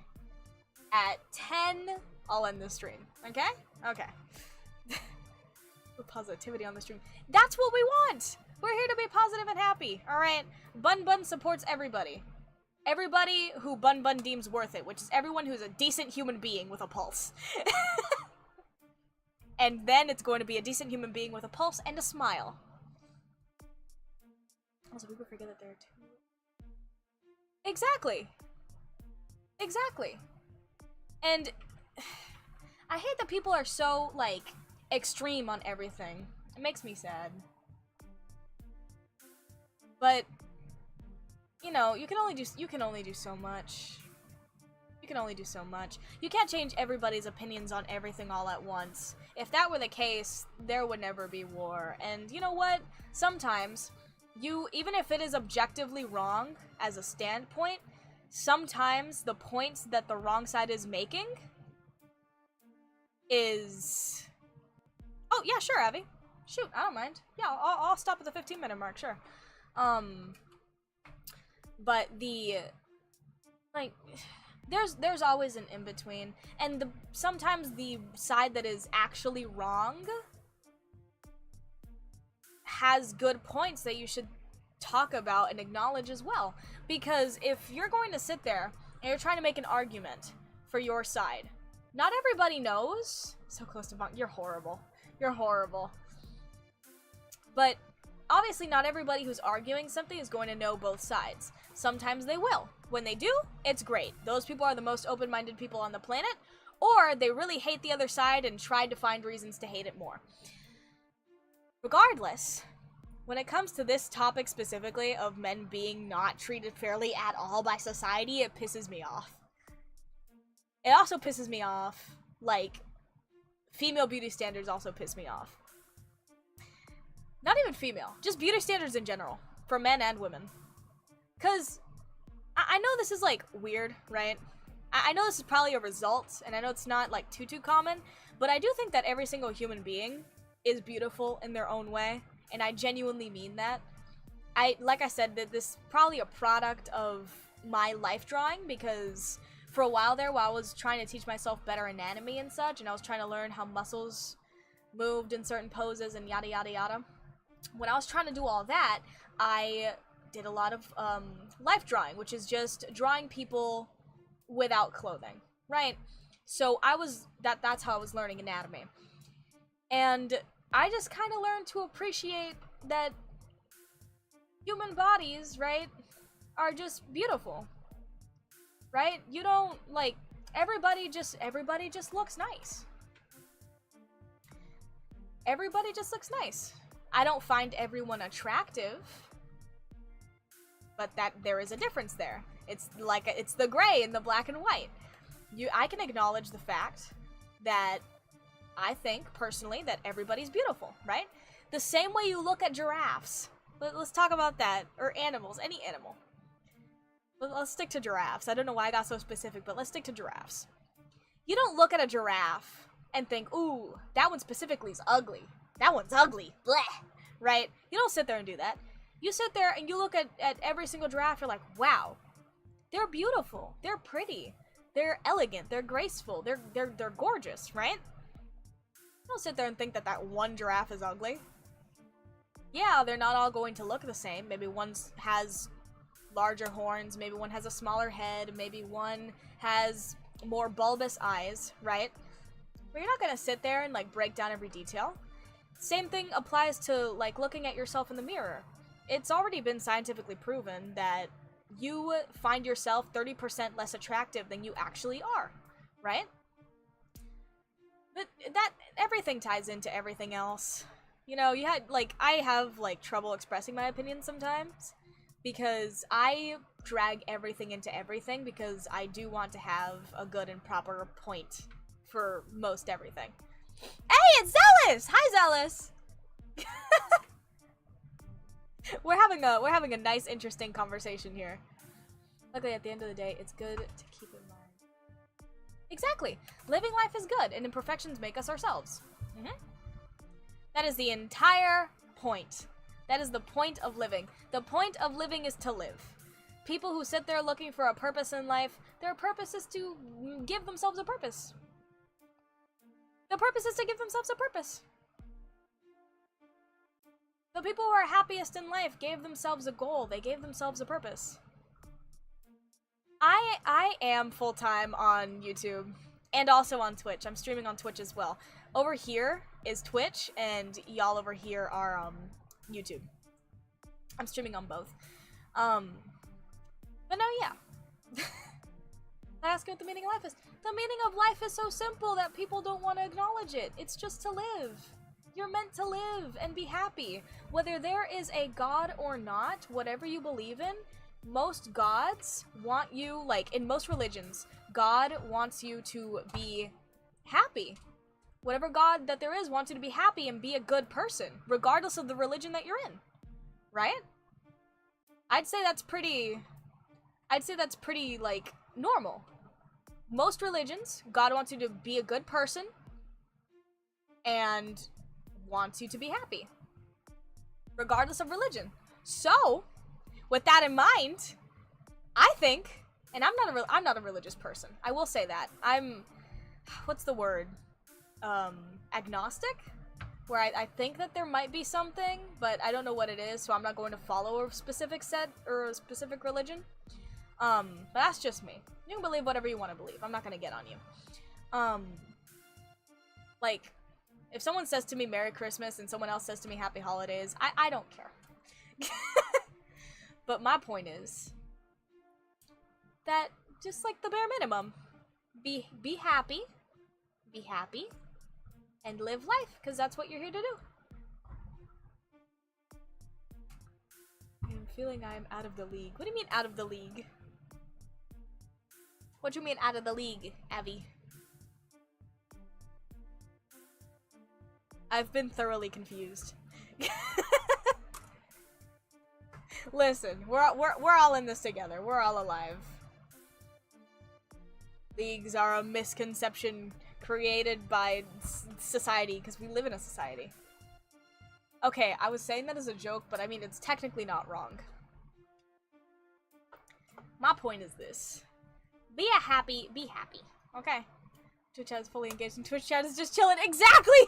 At 10, I'll end the stream. Okay? Okay. Positivity on the stream. That's what we want! We're here to be positive and happy, alright? Bun Bun supports everybody. Everybody who Bun Bun deems worth it, which is everyone who's a decent human being with a pulse. And then it's going to be a decent human being with a pulse and a smile. Also, people forget that there are two. Exactly! Exactly. And I hate that people are so, like, extreme on everything. It makes me sad. But you know, you can only do so much. You can only do so much. You can't change everybody's opinions on everything all at once. If that were the case, there would never be war. And you know what? Sometimes even if it is objectively wrong as a standpoint, sometimes the points that the wrong side is making is... Oh, yeah, sure, Abby. Shoot, I don't mind. Yeah, I'll stop at the 15-minute mark, sure. But like, there's always an in-between, and sometimes the side that is actually wrong has good points that you should talk about and acknowledge as well. Because if you're going to sit there and you're trying to make an argument for your side, not everybody knows. So close to you're horrible. You're horrible. But obviously not everybody who's arguing something is going to know both sides. Sometimes they will. When they do, it's great. Those people are the most open-minded people on the planet, or they really hate the other side and tried to find reasons to hate it more. Regardless, when it comes to this topic specifically of men being not treated fairly at all by society, it pisses me off. It also pisses me off, like, female beauty standards also piss me off. Not even female, just beauty standards in general, for men and women. Because I know this is, like, weird, right? I know this is probably a result, and I know it's not, like, too common, but I do think that every single human being is beautiful in their own way, and I genuinely mean that. Like I said, that this is probably a product of my life drawing, because for a while there, while I was trying to teach myself better anatomy and such, and I was trying to learn how muscles moved in certain poses and yada yada yada, when I was trying to do all that, I did a lot of life drawing, which is just drawing people without clothing, right? So that's how I was learning anatomy. And I just kind of learned to appreciate that human bodies, right, are just beautiful, right? You don't, like, everybody just looks nice. Everybody just looks nice. I don't find everyone attractive, but that there is a difference there. It's like, it's the gray and the black and white. I can acknowledge the fact that I think, personally, that everybody's beautiful, right? The same way you look at giraffes. Let's talk about that. Or animals, any animal. Let's stick to giraffes. I don't know why I got so specific, but let's stick to giraffes. You don't look at a giraffe and think, ooh, that one specifically is ugly. That one's ugly. Bleh. Right? You don't sit there and do that. You sit there and you look at every single giraffe, you're like, wow, they're beautiful. They're pretty. They're elegant. They're graceful. They're gorgeous, right? You don't sit there and think that that one giraffe is ugly. Yeah, they're not all going to look the same. Maybe one has larger horns, maybe one has a smaller head, maybe one has more bulbous eyes, right? But you're not gonna sit there and, like, break down every detail. Same thing applies to, like, looking at yourself in the mirror. it's already been scientifically proven that you find yourself 30% less attractive than you actually are, right? But that, everything ties into everything else. You know, I have, like, trouble expressing my opinion sometimes, because I drag everything into everything, because I do want to have a good and proper point for most everything. Hey, it's Zealous! Hi, Zealous! We're having a nice, interesting conversation here. Luckily, at the end of the day, it's good to keep in mind. Exactly. Living life is good, and imperfections make us ourselves. That is the entire point. That is the point of living. The point of living is to live. People who sit there looking for a purpose in life, their purpose is to give themselves a purpose. The purpose is to give themselves a purpose. The people who are happiest in life gave themselves a goal. They gave themselves a purpose. I am full-time on YouTube and also on Twitch. I'm streaming on Twitch as well. Over here is Twitch, and y'all over here are YouTube. I'm streaming on both. But no, yeah. I ask you what the meaning of life is. The meaning of life is so simple that people don't want to acknowledge it. It's just to live. You're meant to live and be happy. Whether there is a god or not, whatever you believe in, most gods want you, like, in most religions, God wants you to be happy. Whatever god that there is wants you to be happy and be a good person, regardless of the religion that you're in. Right? I'd say that's pretty, like, normal. Most religions, God wants you to be a good person and wants you to be happy, regardless of religion. So, with that in mind, I think, and I'm not a religious person. I will say that. I'm, what's the word? Agnostic? Where I think that there might be something, but I don't know what it is, so I'm not going to follow a specific set or a specific religion. But that's just me. You can believe whatever you want to believe. I'm not gonna get on you. Like, if someone says to me Merry Christmas and someone else says to me Happy Holidays, I don't care. But my point is that just, like, the bare minimum, be happy, and live life, because that's what you're here to do. I'm feeling I'm out of the league. What do you mean out of the league? What do you mean out of the league, Abby? I've been thoroughly confused. Listen, we're all in this together. We're all alive. Leagues are a misconception created by society, because we live in a society. Okay, I was saying that as a joke, but I mean, it's technically not wrong. My point is this. Be happy, okay? Twitch chat is fully engaged and Twitch chat is just chilling. Exactly!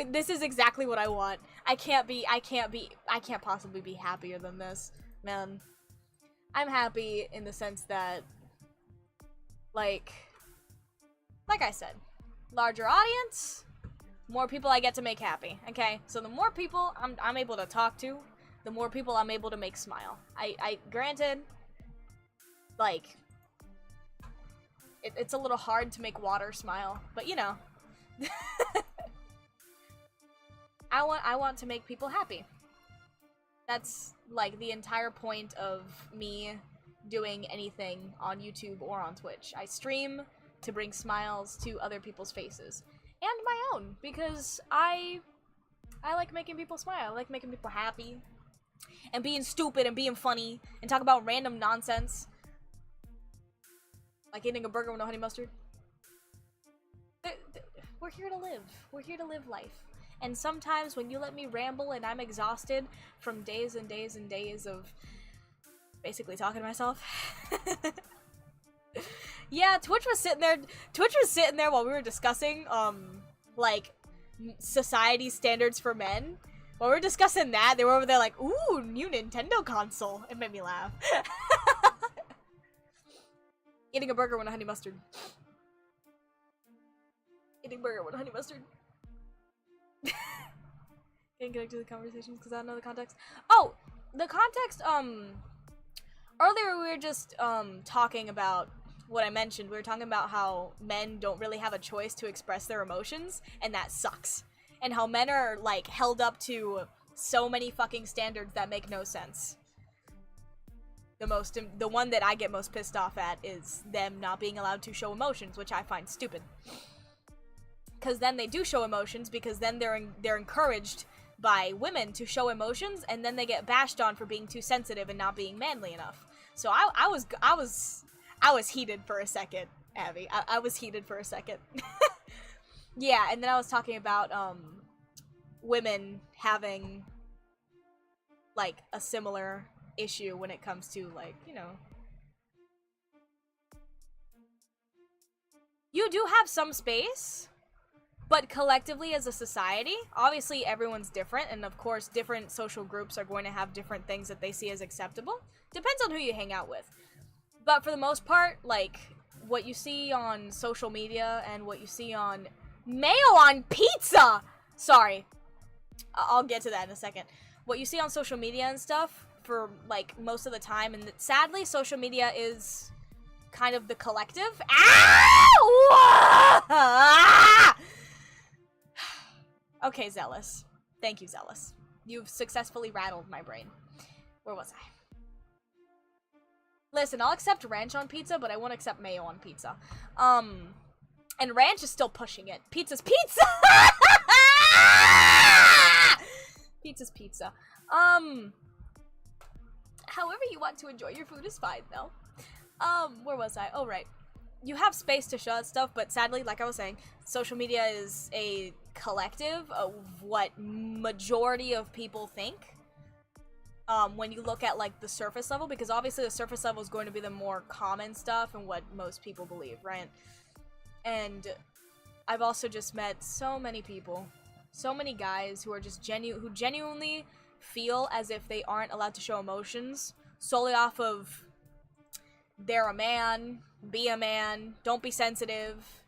This is exactly what I want. I can't possibly be happier than this, man. I'm happy in the sense that, like I said, larger audience, more people I get to make happy, okay? So the more people I'm able to talk to, the more people I'm able to make smile. I granted, like, it's a little hard to make water smile, but you know. I want to make people happy. That's, like, the entire point of me doing anything on YouTube or on Twitch. I stream to bring smiles to other people's faces. And my own, because I like making people smile. I like making people happy. And being stupid and being funny. And talk about random nonsense. Like eating a burger with no honey mustard. We're here to live. We're here to live life. And sometimes when you let me ramble and I'm exhausted from days and days and days of basically talking to myself. Yeah, Twitch was sitting there while we were discussing, like, society standards for men. While we were discussing that, they were over there like, ooh, new Nintendo console. It made me laugh. Eating a burger with honey mustard. Eating burger with honey mustard. Getting connected to the conversations because I don't know the context. Oh, the context, earlier we were just, talking about what I mentioned. We were talking about how men don't really have a choice to express their emotions, and that sucks. And how men are, like, held up to so many fucking standards that make no sense. The one that I get most pissed off at is them not being allowed to show emotions, which I find stupid. Because then they do show emotions, because then they're encouraged by women to show emotions, and then they get bashed on for being too sensitive and not being manly enough. So I was heated for a second, Abby. I was heated for a second. Yeah, and then I was talking about women having like a similar issue when it comes to, like, you know, you do have some space, but collectively as a society, obviously everyone's different, and of course different social groups are going to have different things that they see as acceptable. Depends on who you hang out with. But for the most part, like, what you see on social media and what you see on mayo on pizza! Sorry. I'll get to that in a second. What you see on social media and stuff, for, like, most of the time, and sadly, social media is kind of the collective. Ah! Okay, Zealous. Thank you, Zealous. You've successfully rattled my brain. Where was I? Listen, I'll accept ranch on pizza, but I won't accept mayo on pizza. And ranch is still pushing it. Pizza's pizza! Pizza's pizza. However you want to enjoy your food is fine, though. Where was I? Oh, right. You have space to show that stuff, but sadly, like I was saying, social media is a collective of what majority of people think. When you look at, like, the surface level, because obviously the surface level is going to be the more common stuff and what most people believe, right? And I've also just met so many people, so many guys who are just who genuinely feel as if they aren't allowed to show emotions solely off of they're a man, be a man, don't be sensitive,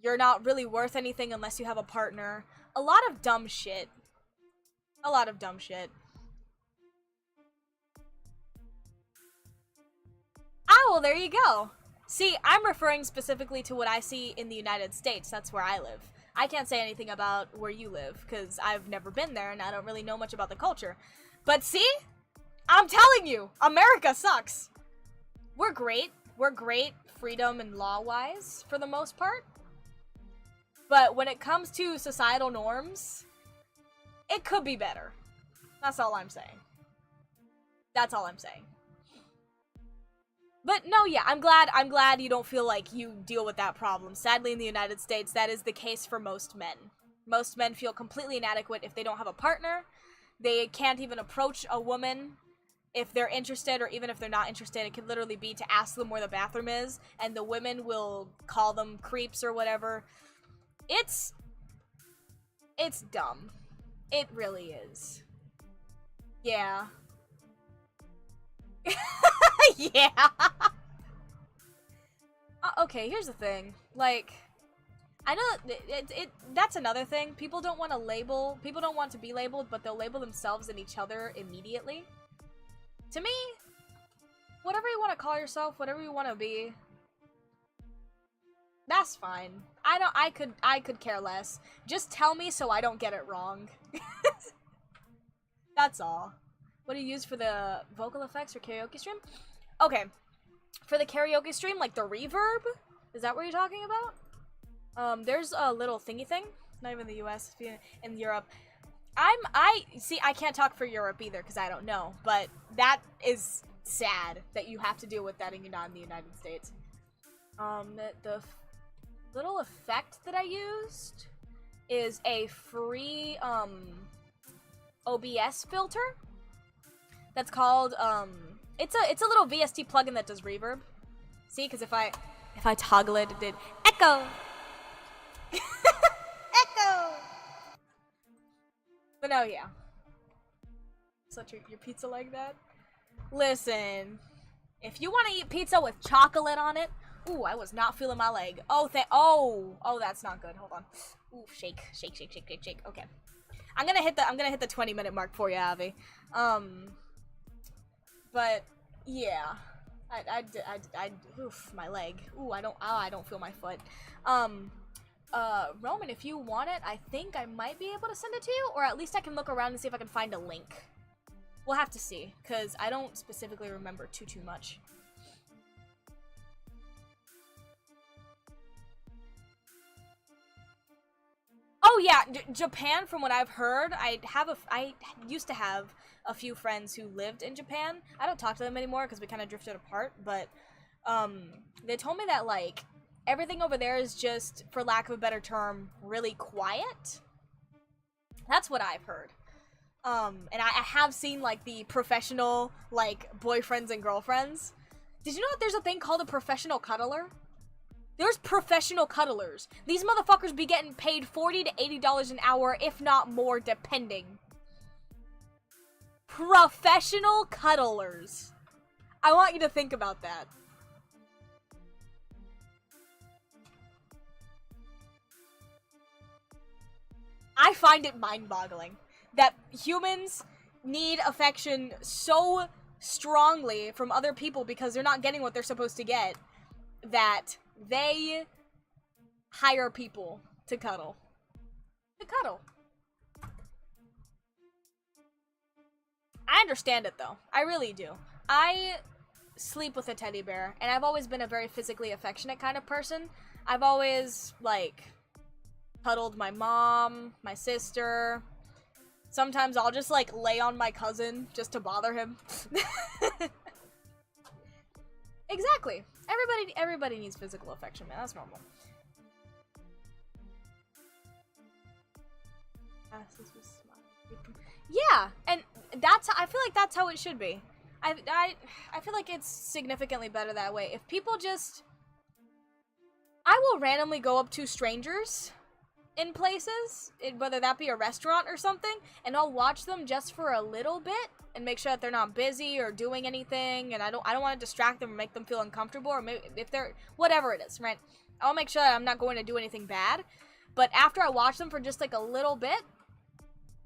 you're not really worth anything unless you have a partner. A lot of dumb shit. A lot of dumb shit. Ah, well, there you go. See, I'm referring specifically to what I see in the United States. That's where I live. I can't say anything about where you live, because I've never been there and I don't really know much about the culture. But see? I'm telling you, America sucks. We're great. We're great freedom and law-wise, for the most part. But when it comes to societal norms, it could be better. That's all I'm saying. That's all I'm saying. But no, yeah, I'm glad you don't feel like you deal with that problem. Sadly, in the United States, that is the case for most men. Most men feel completely inadequate if they don't have a partner. They can't even approach a woman if they're interested, or even if they're not interested. It could literally be to ask them where the bathroom is, and the women will call them creeps or whatever. It's dumb. It really is. Yeah. Yeah. Okay, here's the thing. Like, I know that's another thing. People don't want to be labeled, but they'll label themselves and each other immediately. To me, whatever you want to call yourself, whatever you want to be, that's fine. I could care less. Just tell me so I don't get it wrong. That's all. What do you use for the vocal effects or karaoke stream? Okay. For the karaoke stream, like the reverb? Is that what you're talking about? There's a little thingy thing. Not even the US, in Europe. I can't talk for Europe either, because I don't know. But that is sad that you have to deal with that and you're not in the United States. The little effect that I used is a free, OBS filter. That's called, it's a little VST plugin that does reverb. See, because if I toggle it, it did echo. Echo. But no, yeah. So your pizza like that? Listen, if you want to eat pizza with chocolate on it, ooh, I was not feeling my leg. Oh, that's not good. Hold on. Ooh, shake. Okay. I'm gonna hit the 20-minute mark for you, Avi. But yeah, oof, my leg. Ooh, I don't feel my foot. Roman, if you want it, I think I might be able to send it to you, or at least I can look around and see if I can find a link. We'll have to see, because I don't specifically remember too much. Oh yeah, Japan, from what I've heard, I used to have a few friends who lived in Japan. I don't talk to them anymore because we kind of drifted apart, but they told me that, like, everything over there is just, for lack of a better term, really quiet. That's what I've heard. And I have seen, like, the professional, like, boyfriends and girlfriends. Did you know that there's a thing called a professional cuddler? There's professional cuddlers. These motherfuckers be getting paid $40 to $80 an hour, if not more, depending. Professional cuddlers. I want you to think about that. I find it mind-boggling that humans need affection so strongly from other people because they're not getting what they're supposed to get, that they hire people to cuddle. I understand it, though. I really do. I sleep with a teddy bear, and I've always been a very physically affectionate kind of person. I've always, like, cuddled my mom, my sister. Sometimes I'll just, like, lay on my cousin just to bother him. Exactly. Everybody needs physical affection, man. That's normal. Yeah, and I feel like that's how it should be. I feel like it's significantly better that way. If people just, I will randomly go up to strangers in places, whether that be a restaurant or something, and I'll watch them just for a little bit and make sure that they're not busy or doing anything, and I don't want to distract them or make them feel uncomfortable, or maybe if they're, whatever it is, right? I'll make sure that I'm not going to do anything bad, but after I watch them for just like a little bit,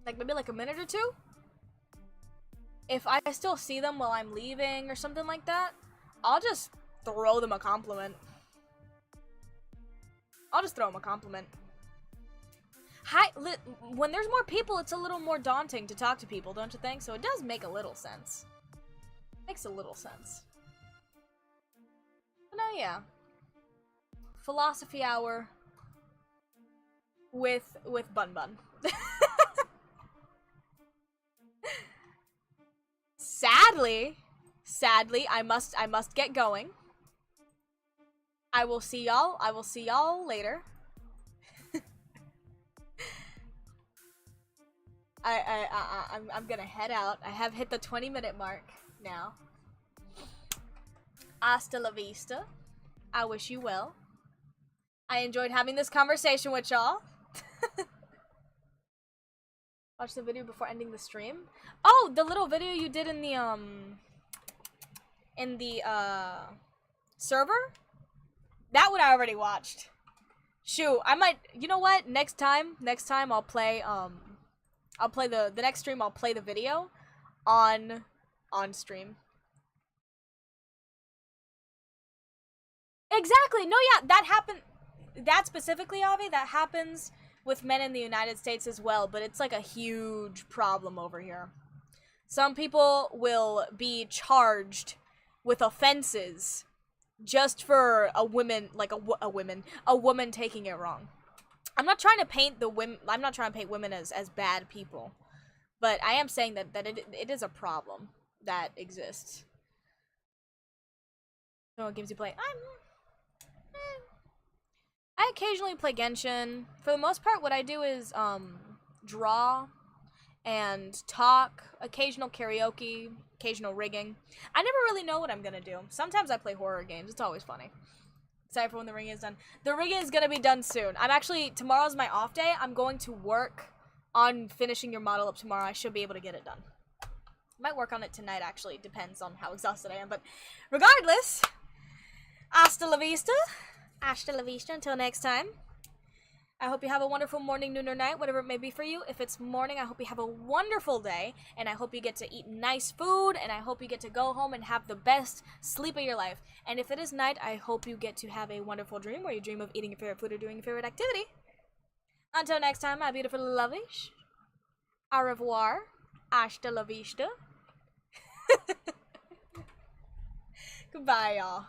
like maybe like a minute or two, if I still see them while I'm leaving or something like that, I'll just throw them a compliment. Hi, when there's more people, it's a little more daunting to talk to people, don't you think? So it does make a little sense. Makes a little sense. But no, yeah. Philosophy hour with Bun Bun. Sadly, I must get going. I will see y'all later. I'm gonna head out. I have hit the 20-minute mark now. Hasta la vista. I wish you well. I enjoyed having this conversation with y'all. Watch the video before ending the stream. Oh, the little video you did in the server? That one I already watched. Shoot, I might, you know what? Next time I'll play the next stream, I'll play the video on stream. Exactly. No, yeah, that happened. That specifically, Avi, that happens with men in the United States as well, but it's like a huge problem over here. Some people will be charged with offenses just for a woman taking it wrong. I'm not trying to paint women as bad people, but I am saying that it is a problem that exists. So what games you play? I occasionally play Genshin. For the most part, what I do is draw and talk, occasional karaoke, occasional rigging. I never really know what I'm gonna do. Sometimes I play horror games. It's always funny. Excited for when the rigging is done. The rigging is gonna be done soon. Tomorrow's my off day. I'm going to work on finishing your model up tomorrow. I should be able to get it done. Might work on it tonight, actually. Depends on how exhausted I am. But regardless, hasta la vista. Hasta la vista until next time. I hope you have a wonderful morning, noon, or night, whatever it may be for you. If it's morning, I hope you have a wonderful day, and I hope you get to eat nice food, and I hope you get to go home and have the best sleep of your life. And if it is night, I hope you get to have a wonderful dream where you dream of eating your favorite food or doing your favorite activity. Until next time, my beautiful lovish. Au revoir. Hasta la vista. Goodbye, y'all.